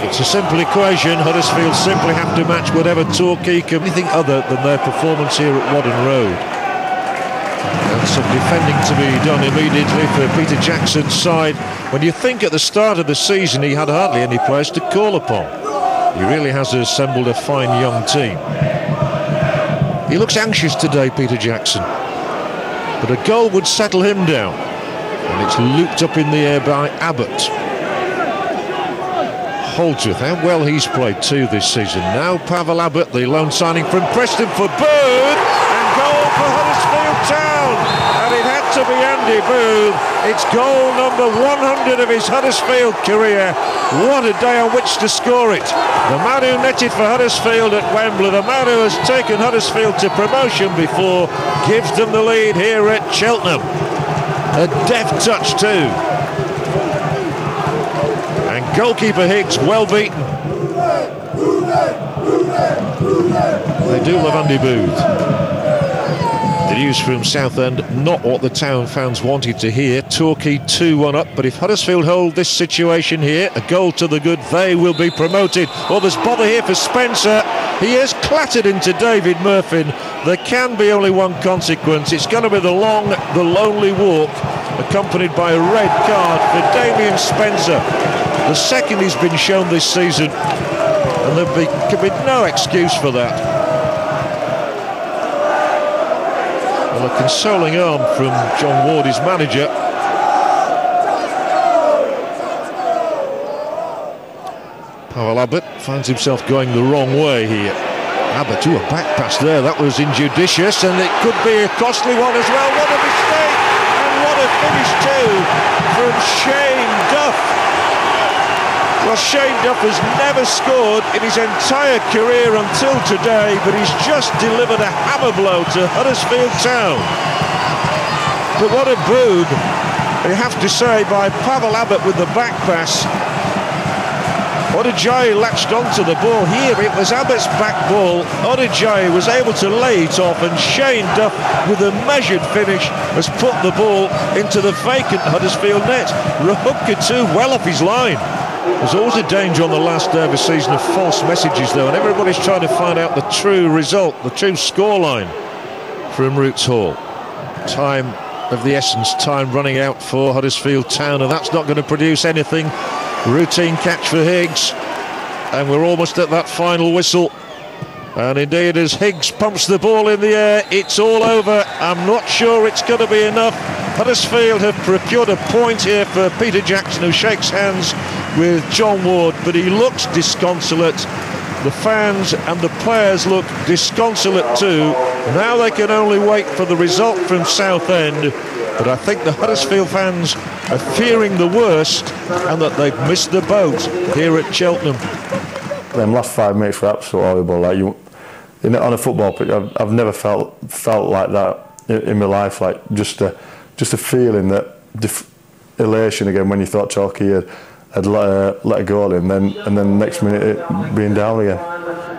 It's a simple equation. Huddersfield simply have to match whatever Torquay can, anything other than their performance here at Whaddon Road. And some defending to be done immediately for Peter Jackson's side. When you think at the start of the season he had hardly any players to call upon. He really has assembled a fine young team. He looks anxious today, Peter Jackson. But a goal would settle him down. And it's looped up in the air by Abbott. Holdsworth, how well he's played too this season. Now Pavel Abbott, the loan signing from Preston for Booth, and goal for Huddersfield Town. And it had to be Andy Booth. It's goal number 100 of his Huddersfield career. What a day on which to score it. The man who netted for Huddersfield at Wembley, the man who has taken Huddersfield to promotion before, gives them the lead here at Cheltenham. A deft touch too. Goalkeeper Higgs, well beaten. They do love Andy Booth. The news from Southend, not what the Town fans wanted to hear. Torquay 2-1 up, but if Huddersfield hold this situation here, a goal to the good, they will be promoted. Well, there's bother here for Spencer. He has clattered into David Murphy. There can be only one consequence. It's going to be the long, the lonely walk accompanied by a red card for Damien Spencer. The second he's been shown this season, and there can be no excuse for that. Well, a consoling arm from John Ward, his manager. Pavel Abbott finds himself going the wrong way here. Abbott to a back pass there, that was injudicious, and it could be a costly one as well. What a mistake, and what a finish too from Shane Duff. Well, Shane Duff has never scored in his entire career until today, but he's just delivered a hammer blow to Huddersfield Town. But what a boon, you have to say, by Pavel Abbott with the back pass. Odujayi latched onto the ball here. It was Abbott's back ball. Odujayi was able to lay it off, and Shane Duff, with a measured finish, has put the ball into the vacant Huddersfield net. Rahubka too, well off his line. There's always a danger on the last day of a season of false messages, though, and everybody's trying to find out the true result, the true scoreline from Roots Hall. Time of the essence, time running out for Huddersfield Town, and that's not going to produce anything. Routine catch for Higgs, and we're almost at that final whistle. And indeed, as Higgs pumps the ball in the air, it's all over. I'm not sure it's going to be enough. Huddersfield have procured a point here for Peter Jackson, who shakes hands with John Ward, but he looks disconsolate. The fans and the players look disconsolate too. Now they can only wait for the result from Southend. But I think the Huddersfield fans are fearing the worst, and that they've missed the boat here at Cheltenham. Them last 5 minutes were absolutely horrible. Like on a football pitch, I've never felt like that in my life. Like just a feeling that elation again when you thought Torquay had let a goal in, and then next minute it being down again.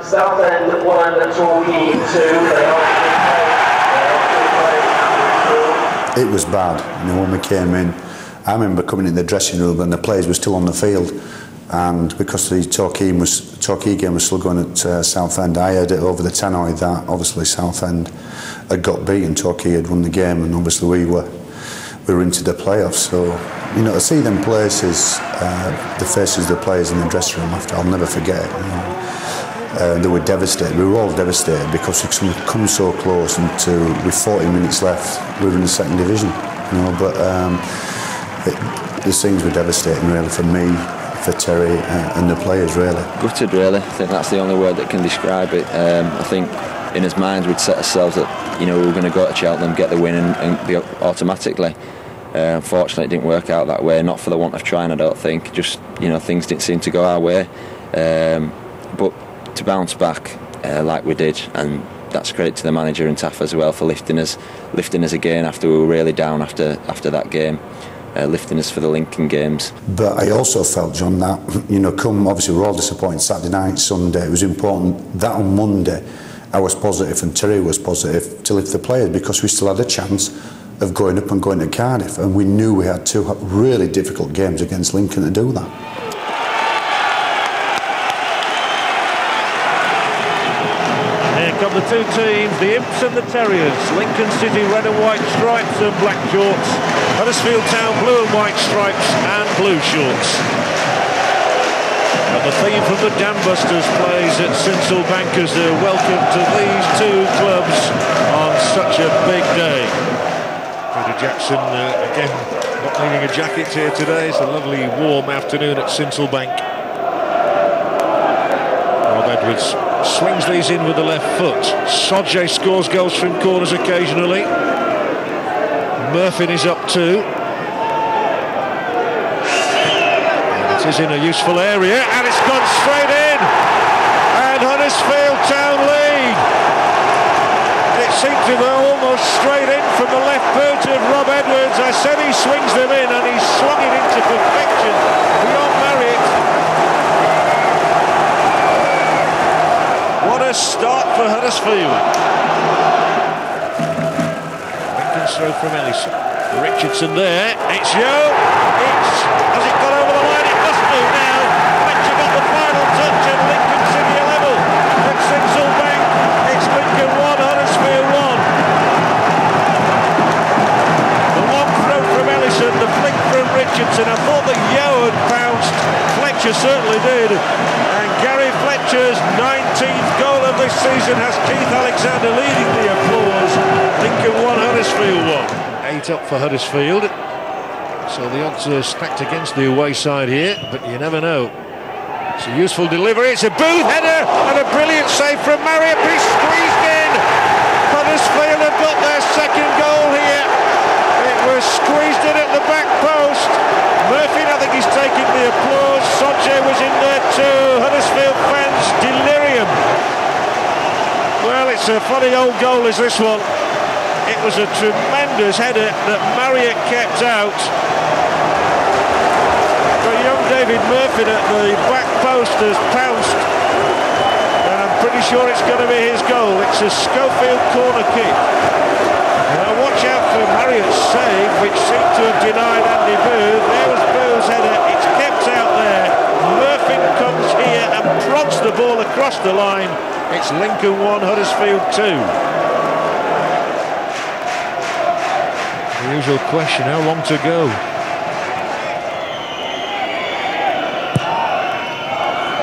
Southend 1, Torquay 2. It was bad. When we came in, I remember coming in the dressing room and the players were still on the field, and because the Torquay game was still going at Southend, I heard it over the tannoy that obviously Southend had got beaten, Torquay had won the game, and obviously we were into the playoffs. So to see them places, the faces of the players in the dressing room after, I'll never forget it. They were devastated. We were all devastated because we come so close, and with 40 minutes left, we were in the second division. But the scenes were devastating, really, for me, for Terry, and the players, really. Gutted, really. I think that's the only word that can describe it. I think in his mind we'd set ourselves that we were going to go to Cheltenham, get the win, and be automatically. Unfortunately, it didn't work out that way. Not for the want of trying, I don't think. Just things didn't seem to go our way. But to bounce back like we did, and that's credit to the manager and Taff as well for lifting us again after we were really down after that game, lifting us for the Lincoln games. But I also felt, John, that obviously we're all disappointed Saturday night, Sunday. It was important that on Monday I was positive and Terry was positive to lift the players, because we still had a chance of going up and going to Cardiff, and we knew we had 2 really difficult games against Lincoln to do that. Come the two teams, the Imps and the Terriers. Lincoln City red and white stripes and black shorts. Huddersfield Town blue and white stripes and blue shorts. And the theme from the Dam Busters plays at Sinsel Bankers. Welcome to these two clubs on such a big day. Peter Jackson again not needing a jacket here today. It's a lovely warm afternoon at Sinsel Bank. Rob Edwards swings these in with the left foot. Sodje scores goals from corners occasionally. Murphin is up too. And it is in a useful area, and it's gone straight in. And Huddersfield Town lead. It seemed to go almost straight in from the left boot of Rob Edwards. I said he swings them in, and he swung it into perfection beyond Marriott. What a start for Huddersfield. Lincoln's throw from Ellison. Richardson there. It's Yo. Has it got over the line? It must do now. Fletcher got the final touch, and Lincoln City are level at Sinsel Bank. It's Lincoln 1, Huddersfield 1. The long throw from Ellison. Richardson. I thought that Yeo had bounced. Fletcher certainly did. And Gary Fletcher's 19th goal of this season has Keith Alexander leading the applause. Lincoln 1, Huddersfield 1. 8 up for Huddersfield. So the odds are stacked against the away side here, but you never know. It's a useful delivery. It's a Booth header and a brilliant save from Marriott. He's squeezed in. Huddersfield have got their second goal here. It was squeezed in at the back post. Murphy, I think he's taking the applause. Sodje was in there too. Huddersfield fans, delirium. Well, it's a funny old goal, is this one. It was a tremendous header that Marriott kept out. But young David Murphy at the back post has pounced. And I'm pretty sure it's going to be his goal. It's a Schofield corner kick. Now watch out for Marriott's save, which seemed to have denied Andy Booth. There was Booth's header. It's kept out there. Murphy comes here and prods the ball across the line. It's Lincoln 1, Huddersfield 2. The usual question, how long to go?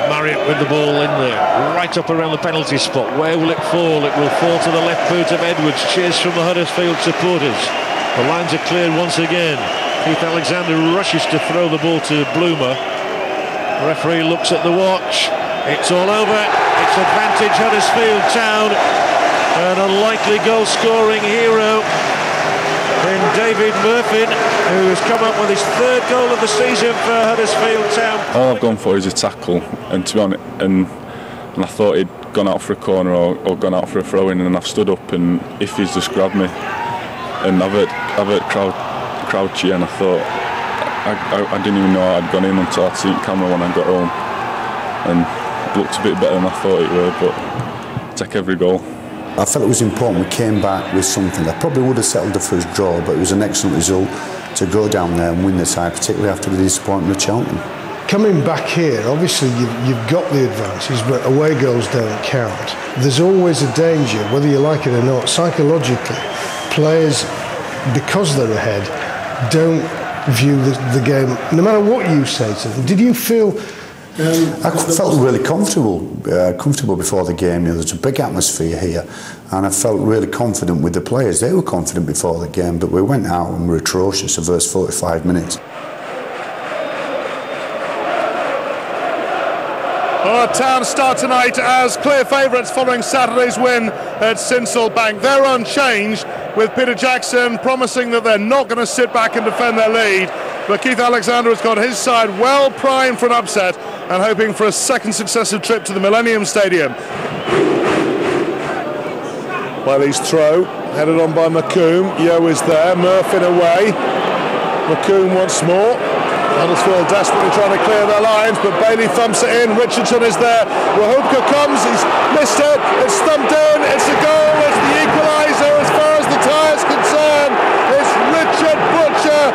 Marriott with the ball in there, right up around the penalty spot. Where will it fall? It will fall to the left boot of Edwards. Cheers from the Huddersfield supporters. The lines are cleared once again. Keith Alexander rushes to throw the ball to Bloomer. The referee looks at the watch. It's all over. It's advantage Huddersfield Town. An unlikely goal-scoring hero in David Murphy, who has come up with his third goal of the season for Huddersfield Town. All I've gone for is a tackle, and to be honest, and I thought he'd gone out for a corner or gone out for a throw-in, and I've stood up, and if he's just grabbed me, and I've heard crowd cheer, and I thought I didn't even know I'd gone in until I'd seen camera when I got home, and it looked a bit better than I thought it would, but take every goal. I felt it was important we came back with something. I probably would have settled the first draw, but it was an excellent result to go down there and win the tie, particularly after the disappointment of Cheltenham. Coming back here, obviously you've got the advantage, but away goals don't count. There's always a danger, whether you like it or not, psychologically. Players, because they're ahead, don't view the game, no matter what you say to them. Did you feel... I felt really comfortable before the game. You know, there's a big atmosphere here, and I felt really confident with the players. They were confident before the game, but we went out and were atrocious the first 45 minutes. Town start tonight as clear favourites following Saturday's win at Sinsel Bank. They're unchanged, with Peter Jackson promising that they're not going to sit back and defend their lead. But Keith Alexander has got his side well primed for an upset and hoping for a second successive trip to the Millennium Stadium. Bailey's throw, headed on by McComb. Yeo is there, Murphy away. McComb once more. Huddersfield desperately trying to clear their lines, but Bailey thumps it in. Richardson is there. Wahubka comes, he's missed it. It's thumped in, it's a goal, it's the equaliser as far as the tie is concerned. It's Richard Butcher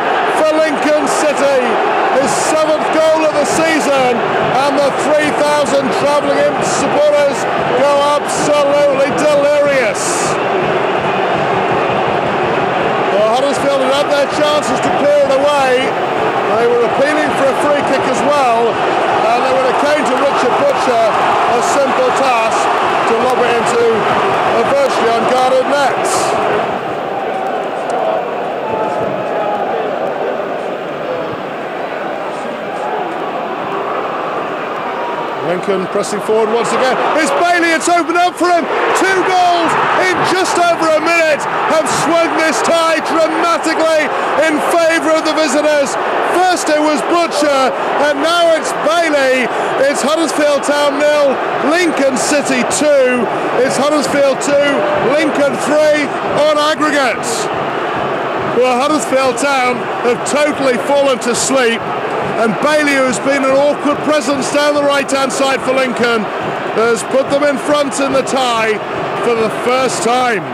for Lincoln City. His 7th goal of the season, and the 3,000 travelling in supporters go absolutely delirious. Well, Huddersfield had had their chances to clear it away. They were appealing for a free kick as well, and then when it came to Richard Butcher, a simple task to lob it into a virtually unguarded net. Lincoln pressing forward once again. It's Bailey, it's opened up for him. 2 goals in just over a minute have swung this tie dramatically in favour of the visitors. First it was Butcher, and now it's Bailey. It's Huddersfield Town 0, Lincoln City 2. It's Huddersfield 2, Lincoln 3 on aggregate. Well, Huddersfield Town have totally fallen to sleep. And Bailey, who's been an awkward presence down the right-hand side for Lincoln, has put them in front in the tie for the first time.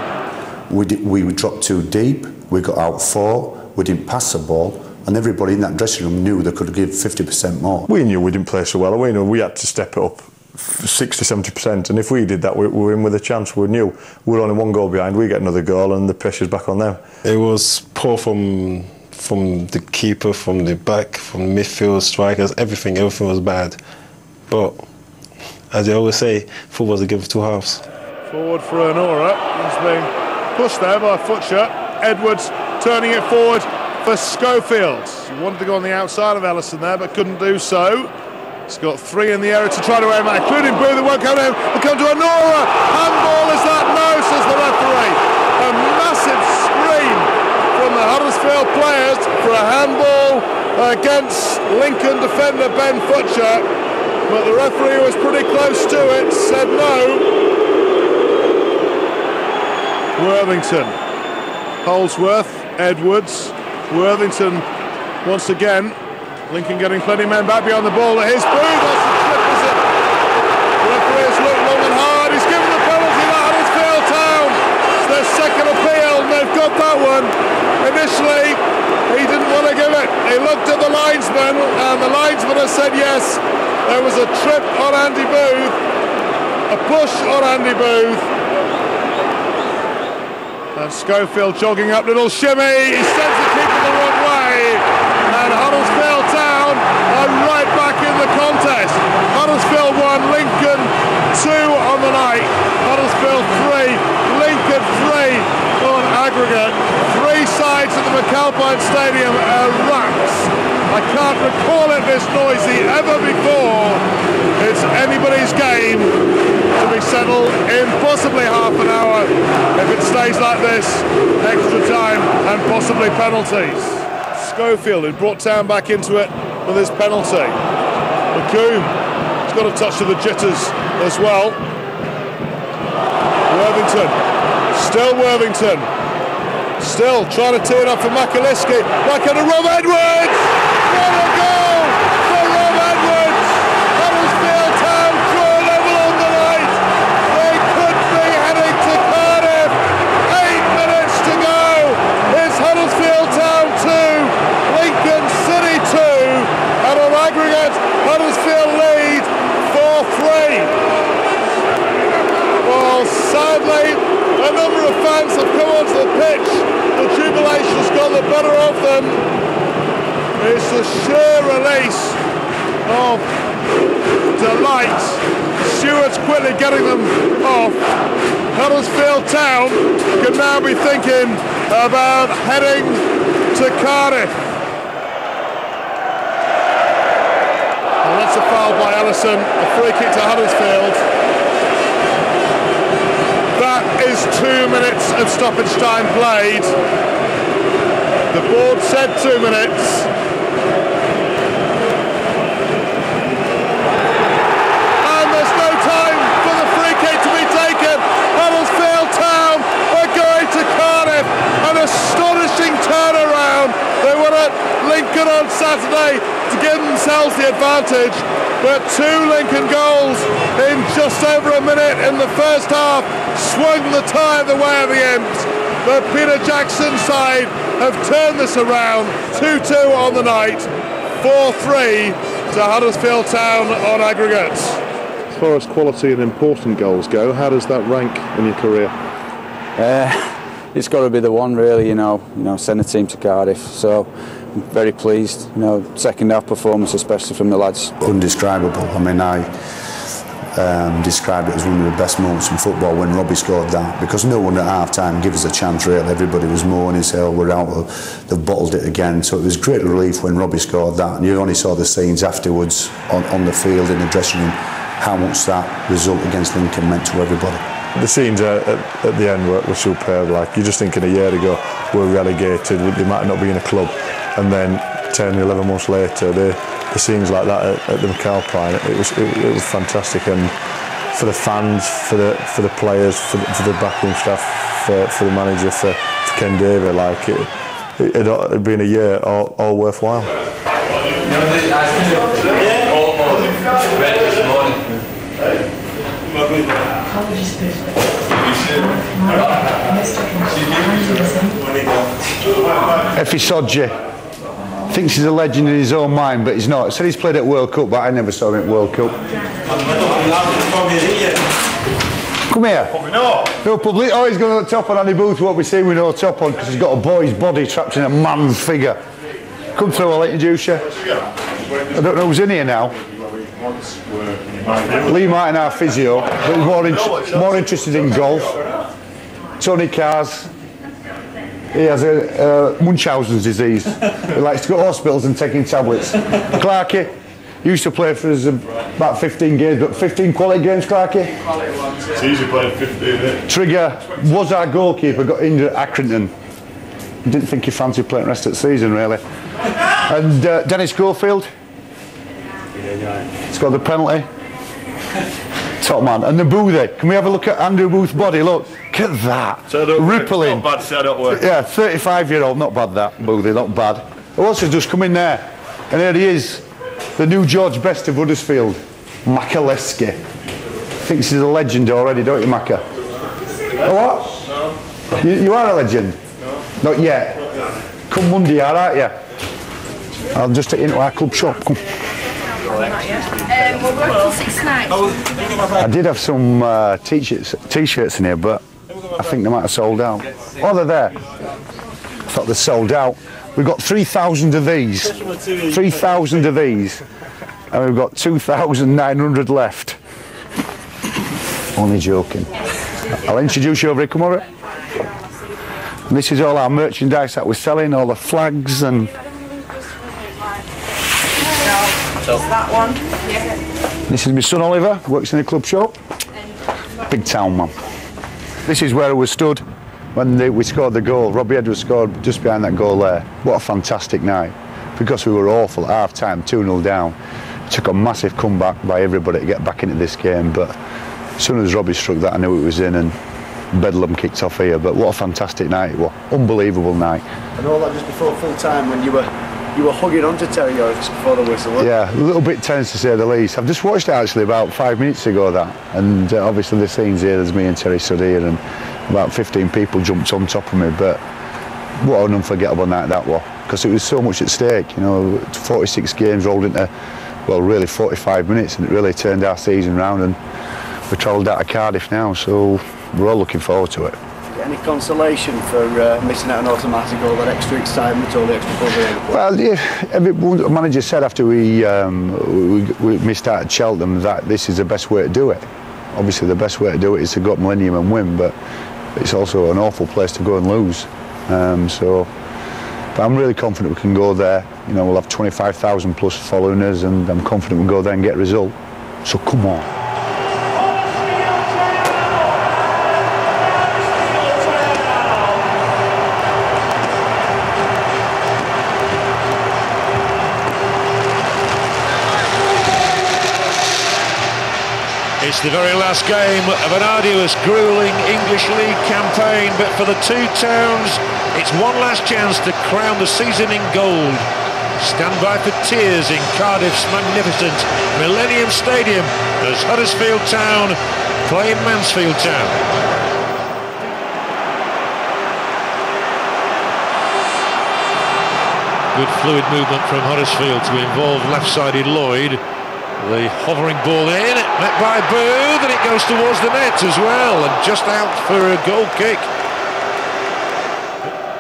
We dropped too deep, we got out 4, we didn't pass the ball, and everybody in that dressing room knew they could give 50% more. We knew we didn't play so well. We knew we had to step it up 60-70%, and if we did that, we were in with a chance. We knew we were only 1 goal behind, we get another goal, and the pressure's back on them. It was poor from from the keeper, from the back, from the midfield, strikers, everything was bad. But as they always say, football's a game of two halves. Forward for Onora. He's being pushed there by Futcher. Edwards turning it forward for Schofield. He wanted to go on the outside of Ellison there, but couldn't do so. He's got three in the area to try to aim at, including Booth. It won't come to him. It'll come to Onora. Handball, is that? No, says the referee. A massive scream from the Huddersfield players for a handball against Lincoln defender Ben Futcher. But the referee was pretty close to it, said no. Worthington, Holdsworth, Edwards, Worthington once again. Lincoln getting plenty of men back beyond the ball. Here's Booth, that's the trip, is it? The referee has looked long and hard. He's given the penalty to Huddersfield Town. It's their second appeal, and they've got that one. Initially, he didn't want to give it. He looked at the linesman, and the linesman has said yes. There was a trip on Andy Booth, a push on Andy Booth. And Schofield jogging up, little shimmy. He sends the keeper the wrong way. And Huddersfield Town are right back in the contest. Huddersfield 1, Lincoln 2 on the night. Huddersfield 3, Lincoln 3 on aggregate. Three sides of the McAlpine Stadium are racks. I can't recall it this noisy ever before. It's anybody's game to be settled in possibly half an hour. If it stays like this, extra time and possibly penalties. Schofield, who brought Town back into it with his penalty. McComb has got a touch of the jitters as well. Worthington, still Worthington. Still trying to tee it up for Makaliski. Back into Rob Edwards! What a goal for Rob Edwards! Huddersfield Town draw level on the night. They could be heading to Cardiff. 8 minutes to go. It's Huddersfield Town 2, Lincoln City 2, and on aggregate, Huddersfield lead 4-3. Well, sadly, a number of fans have come onto the pitch. The jubilation's got the better of them. It's a sheer release of delight. Stewart's quickly getting them off. Huddersfield Town can now be thinking about heading to Cardiff. And that's a foul by Ellison. A free kick to Huddersfield. That is 2 minutes of stoppage time played. The board said 2 minutes. And there's no time for the free kick to be taken. Huddersfield Town are going to Cardiff. An astonishing turnaround. They were at Lincoln on Saturday to give themselves the advantage. But 2 Lincoln goals in just over a minute in the first half swung the tide the way of the Imps. The Peter Jackson side have turned this around. 2-2 on the night, 4-3 to Huddersfield Town on aggregate. As far as quality and important goals go, how does that rank in your career? It's got to be the one, really. You know, send a team to Cardiff. So I'm very pleased. Second half performance, especially from the lads. Undescribable. I mean, I described it as one of the best moments in football when Robbie scored that, because no one at half time gave us a chance really. Everybody was moaning, saying, oh, we're out, they've bottled it again. So it was great relief when Robbie scored that, and you only saw the scenes afterwards on the field in the dressing room, how much that result against Lincoln meant to everybody. The scenes at the end were superb. Like, you're just thinking a year ago we're relegated, they might not be in a club, and then 10, 11 months later the scenes like that at the McAlpine, it was fantastic. And for the fans, for the players, for the backroom staff, for the manager, for Ken Davey, like it'd been a year all worthwhile. Effie Sodji thinks he's a legend in his own mind, but he's not. Said he's played at World Cup, but I never saw him at World Cup. Come here. No public. Oh, he's going to top on Andy Booth, what we see with no top on, because he's got a boy's body trapped in a man's figure. Come through, I'll introduce you. I don't know who's in here now. Lee Martin, our physio, but he's more interested in golf. Tony Carr's, he has a Munchausen's disease. He likes to go to hospitals and taking tablets. Clarkey used to play for us about 15 games, but 15 quality games, Clarkey? It's easy playing 15, isn't it? Trigger was our goalkeeper, got injured at Accrington. Didn't think he fancied playing the rest of the season, really. And Dennis Schofield scored the penalty. Top man. And the Boothie. Can we have a look at Andrew Booth's body? Look at that. Rippling. Not bad setup work. Yeah, 35-year-old. Not bad, that, Boothie. Not bad. Who else has just come in there? And here he is. The new George Best of Huddersfield. Makaleski. Thinks he's a legend already, don't you, Maka? Oh, what? No. You are a legend? No. Not yet? Come Monday, aren't you? I'll just take you into our club shop. Come. We're working 6 nights. I did have some t-shirts in here, but I think they might have sold out. Oh, they're there. I thought they sold out. We've got 3,000 of these. 3,000 of these. And we've got 2,900 left. Only joking. I'll introduce you over here. Come over. And this is all our merchandise that we're selling, all the flags and... That one. This is my son Oliver, works in the club shop. Big town man. This is where we stood when we scored the goal. Robbie Edwards scored just behind that goal there. What a fantastic night. Because we were awful at half time, 2-0 down. It took a massive comeback by everybody to get back into this game, but as soon as Robbie struck that, I knew it was in, and Bedlam kicked off here. But what a fantastic night it was. Unbelievable night. And all that just before full time when you were hugging onto Terry Yorks before the whistle. Yeah, a little bit tense to say the least. I've just watched it actually about 5 minutes ago, that, and obviously the scenes here, there's me and Terry stood here, and about 15 people jumped on top of me, but what an unforgettable night that was, because it was so much at stake, you know, 46 games rolled into, well, really 45 minutes, and it really turned our season round, and we're travelled out of Cardiff now, so we're all looking forward to it. Any consolation for missing out an automatic, all that extra excitement, all the extra buzz? Well, yeah, the manager said after we missed out at Cheltenham that this is the best way to do it. Obviously, the best way to do it is to go up Millennium and win, but it's also an awful place to go and lose. But I'm really confident we can go there. You know, we'll have 25,000 plus following us, and I'm confident we'll go there and get a result. So come on. It's the very last game of an arduous, gruelling English League campaign, but for the two towns, it's one last chance to crown the season in gold. Stand by for tears in Cardiff's magnificent Millennium Stadium as Huddersfield Town play Mansfield Town. Good fluid movement from Huddersfield to involve left-sided Lloyd. The hovering ball in, met by Booth, and it goes towards the net as well, and just out for a goal kick.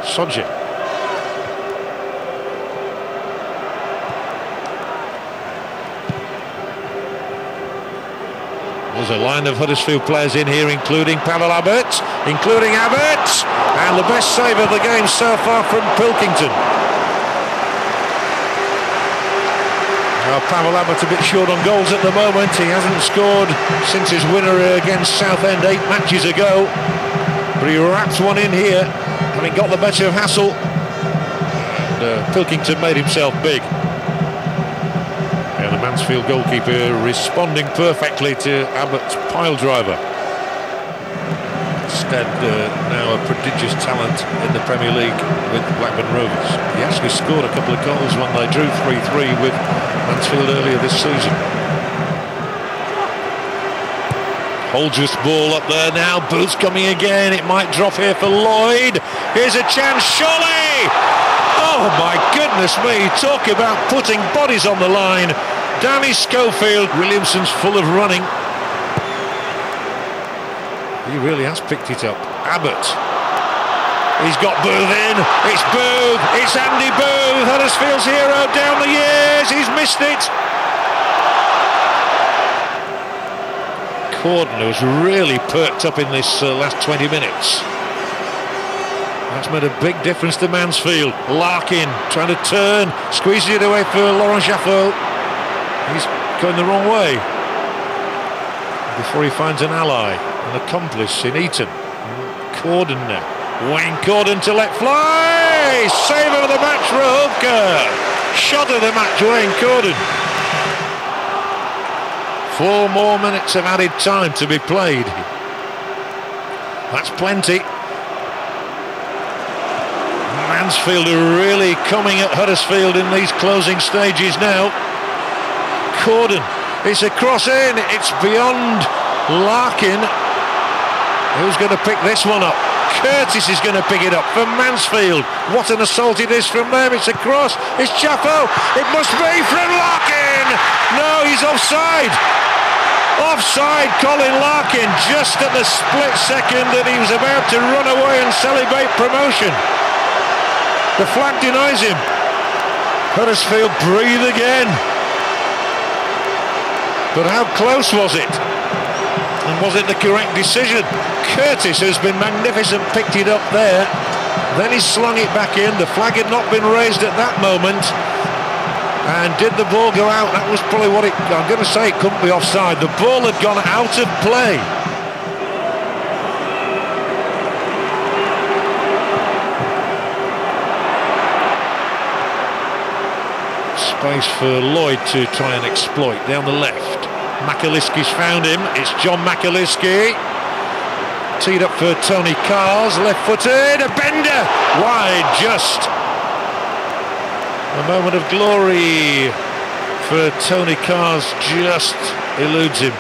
Sodji. There's a line of Huddersfield players in here, including Pavel Abbott, and the best save of the game so far from Pilkington. Now, Pavel Abbott a bit short on goals at the moment. He hasn't scored since his winner against Southend 8 matches ago. But he wrapped one in here, having got the better of Hassel. And Pilkington made himself big. And the Mansfield goalkeeper responding perfectly to Abbott's pile driver. Instead, now a prodigious talent in the Premier League with Blackburn Rovers. He actually scored a couple of goals when they drew 3-3 with Mansfield earlier this season. Holdress ball up there now. Booth's coming again. It might drop here for Lloyd. Here's a chance. Surely! Oh my goodness me. Talk about putting bodies on the line. Danny Schofield. Williamson's full of running. He really has picked it up. Abbott. He's got Booth in. It's Booth. It's Andy Booth. Huddersfield's hero down the years. He's missed it. Corden, who's really perked up in this last 20 minutes. That's made a big difference to Mansfield. Larkin trying to turn, squeezes it away for Laurent Jaffot. He's going the wrong way before he finds an ally, an accomplice in Eaton. Corden now. Wayne Corden to let fly. Save of the match, Rohovka. Shot of the match, Wayne Corden. 4 more minutes of added time to be played. That's plenty. Mansfield are really coming at Huddersfield in these closing stages now. Corden, it's a cross in, it's beyond Larkin. Who's going to pick this one up? Curtis is going to pick it up for Mansfield. What an assault it is from them. It's a cross, it's Chapo. It must be from Larkin. No, he's offside. Offside, Colin Larkin, just at the split second that he was about to run away and celebrate promotion. The flag denies him. Huddersfield breathe again. But how close was it? And was it the correct decision? Curtis, who's been magnificent, picked it up there. Then he slung it back in. The flag had not been raised at that moment. And did the ball go out? That was probably what I'm going to say it couldn't be offside. The ball had gone out of play. Space for Lloyd to try and exploit down the left. McAliskey's found him. It's John McAliskey. Teed up for Tony Cars, left-footed, a bender, wide just. A moment of glory for Tony Cars, just eludes him.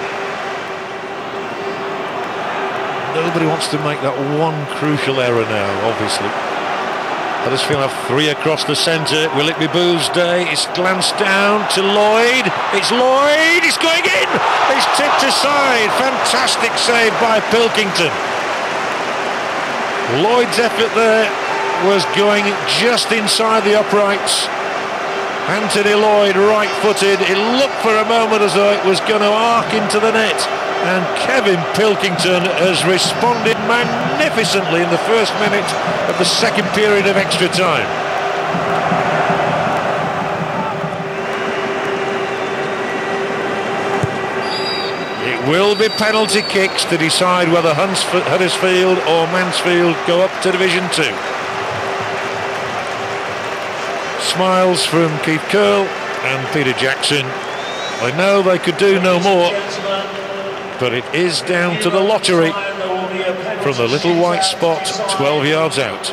Nobody wants to make that one crucial error now, obviously. Huddersfield have 3 across the centre. Will it be Booth's day? It's glanced down to Lloyd. It's Lloyd. It's going in. It's tipped aside. Fantastic save by Pilkington. Lloyd's effort there was going just inside the uprights. Anthony Lloyd, right-footed. It looked for a moment as though it was going to arc into the net. And Kevin Pilkington has responded magnificently in the first minute of the second period of extra time. It will be penalty kicks to decide whether Huddersfield or Mansfield go up to Division 2. Smiles from Keith Curl and Peter Jackson. I know they could do no more, but it is down to the lottery from the little white spot 12 yards out.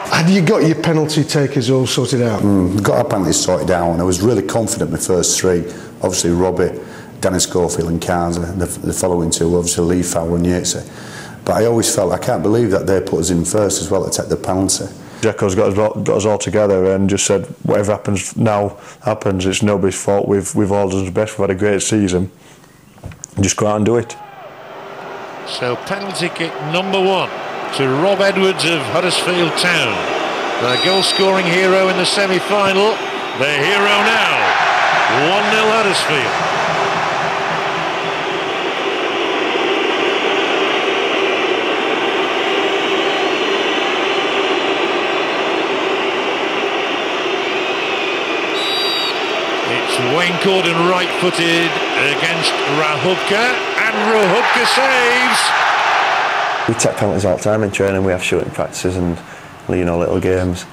Had you got your penalty takers all sorted out? Got our penalties sorted out, and I was really confident my first 3. Obviously Robbie, Danny Schofield and Carnes, the following 2, obviously Lee Fowler and Yatesy. But I always felt, I can't believe that they put us in first as well to take the penalty. Jacko's got us all together and just said, whatever happens now happens. It's nobody's fault. We've all done the best. We've had a great season. Just go out and do it. So penalty kick number 1 to Rob Edwards of Huddersfield Town. The goal-scoring hero in the semi-final. The hero now. 1-0 Huddersfield. Wayne Corden right-footed against Rohovka, and Rohovka saves. We take penalties all the time in training. We have shooting practices and little games.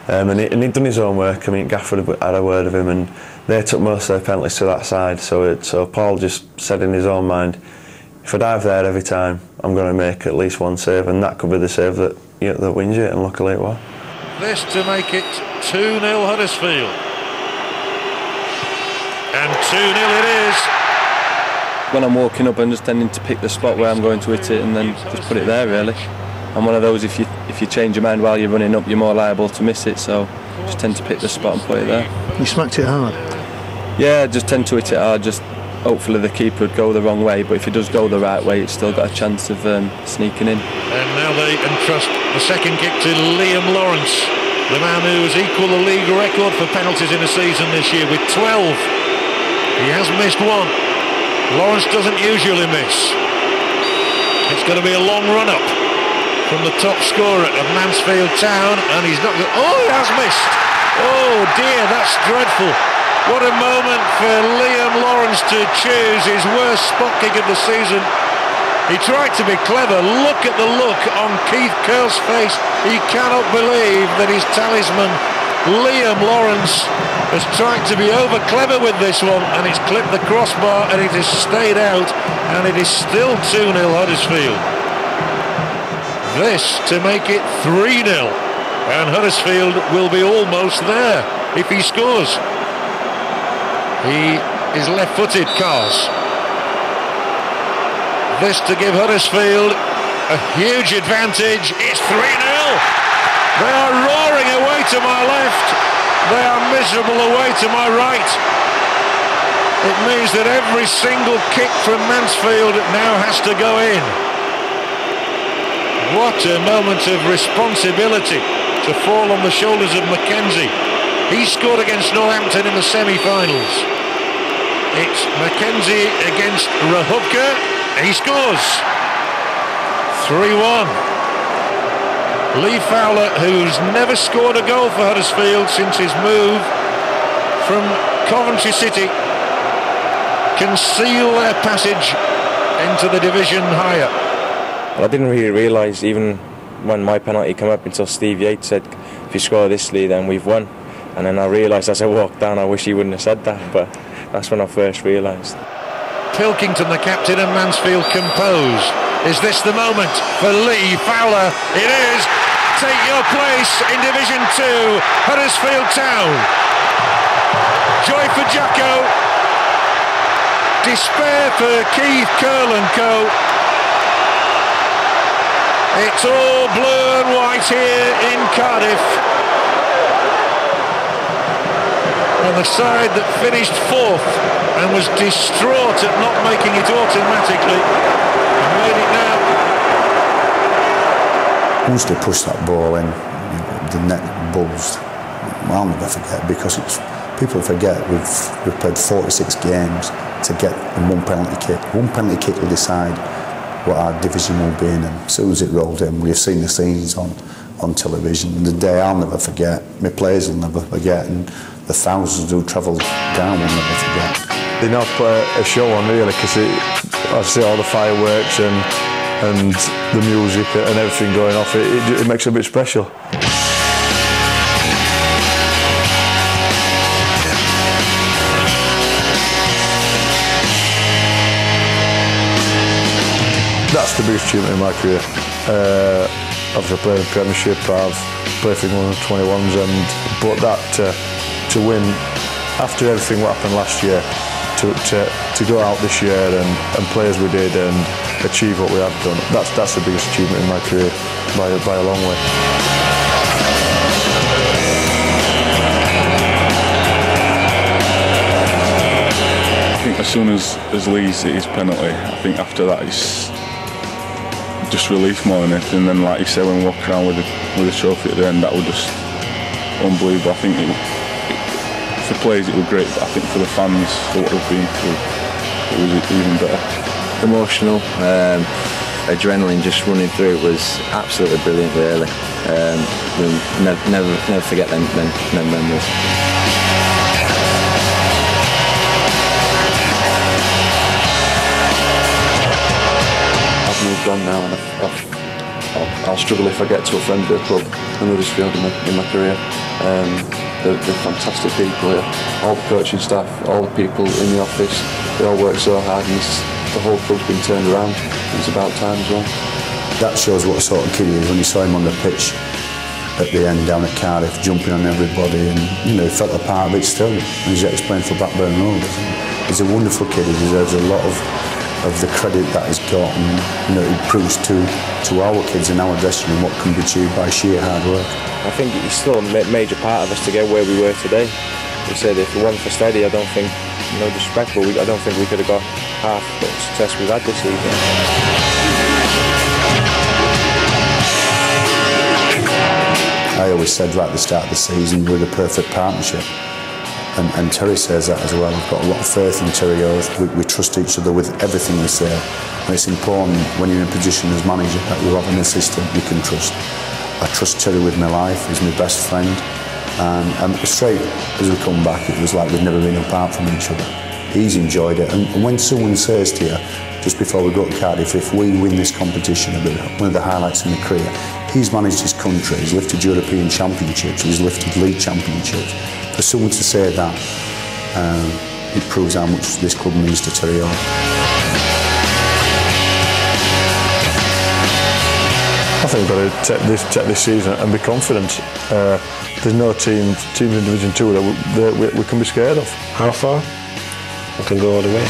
And he'd done his own work. I mean, Gafford had a word of him, and they took most of their penalties to that side. So Paul just said in his own mind, if I dive there every time, I'm going to make at least 1 save, and that could be the save that wins it. And luckily it was. This to make it 2-0 Huddersfield. And 2-0 it is. When I'm walking up, I'm just tending to pick the spot where I'm going to hit it and then just put it there, really. I'm one of those, if you change your mind while you're running up, you're more liable to miss it, so just tend to pick the spot and put it there. You smacked it hard? Yeah, just tend to hit it hard, just hopefully the keeper would go the wrong way, but if he does go the right way, it's still got a chance of sneaking in. And now they entrust the second kick to Liam Lawrence, the man who's equalled the league record for penalties in a season this year with 12. He has missed one. Lawrence doesn't usually miss. It's going to be a long run-up from the top scorer of Mansfield Town, and he's not... Oh, he has missed! Oh dear, that's dreadful. What a moment for Liam Lawrence to choose his worst spot kick of the season. He tried to be clever. Look at the look on Keith Curle's face. He cannot believe that his talisman, Liam Lawrence, has tried to be over clever with this one, and it's clipped the crossbar and it has stayed out, and it is still 2-0 Huddersfield. This to make it 3-0, and Huddersfield will be almost there if he scores. He is left-footed, Cars. This to give Huddersfield a huge advantage. It's 3-0. They are roaring away to my left. They are miserable away to my right. It means that every single kick from Mansfield now has to go in. What a moment of responsibility to fall on the shoulders of Mackenzie. He scored against Northampton in the semi-finals. It's Mackenzie against Rahubka. He scores. 3-1. Lee Fowler, who's never scored a goal for Huddersfield since his move from Coventry City, can seal their passage into the division higher. I didn't really realise, even when my penalty came up, until Steve Yates said, if you score this, Lee, then we've won. And then I realised as I walked down, I wish he wouldn't have said that, but that's when I first realised. Pilkington, the captain, and Mansfield composed. Is this the moment for Lee Fowler? It is. Take your place in Division 2, Huddersfield Town. Joy for Jacko. Despair for Keith Curle and co. It's all blue and white here in Cardiff. And the side that finished fourth and was distraught at not making it automatically made it now. Once they pushed that ball in, the net buzzed. I'll never forget, because people forget we've played 46 games to get one penalty kick. One penalty kick will decide what our division will be in, and as soon as it rolled in, we've seen the scenes on television. The day I'll never forget, my players will never forget, and the thousands who travelled down will never forget. They now put a show on, really, because I see all the fireworks and the music and everything going off. It makes it a bit special. That's the biggest achievement in my career. Obviously, I played in the Premiership, I've played for England 21s, but that to win after everything what happened last year, to go out this year and play as we did and achieve what we have done, that's the biggest achievement in my career by a long way. I think as soon as Lee's hit his penalty, I think after that it's just relief more than anything. And then, like you said, when we walk around with the trophy at the end, that was just unbelievable. I think for players it was great, but I think for the fans, for what they've been through, it was even better. Emotional, adrenaline just running through. It was absolutely brilliant, really. We'll never forget them memories. I've moved on now, and I'll struggle if I get to a friend at a club in Huddersfield in my career. They're fantastic people here. All the coaching staff, all the people in the office, they all work so hard, and the whole club's been turned around. It's about time as well. That shows what sort of kid he is when you saw him on the pitch at the end down at Cardiff, jumping on everybody, and he felt a part of it still. And he's explained for Blackburn Rovers. He's a wonderful kid. He deserves a lot of the credit that he's got, and it proves to our kids in our dressing room what can be achieved by sheer hard work. I think he's still a major part of us to get where we were today. He said if it wasn't for Steady, I don't think no disrespect, but I don't think we could have got half the success we've had this season. I always said right at the start of the season we're the perfect partnership, and Terry says that as well. I've got a lot of faith in Terry Oath. We trust each other with everything we say, and it's important when you're in a position as manager that you have an assistant you can trust. I trust Terry with my life. He's my best friend, and straight as we come back it was like we've never been apart from each other. He's enjoyed it, and when someone says to you just before we go to Cardiff, if we win this competition, it'll be one of the highlights in the career. He's managed his country, he's lifted European championships, he's lifted league championships. For someone to say that, it proves how much this club means to Terry Oath. I think we've got to take this season and be confident. There's no teams in Division 2 that we can be scared of. How far? We can go all the way.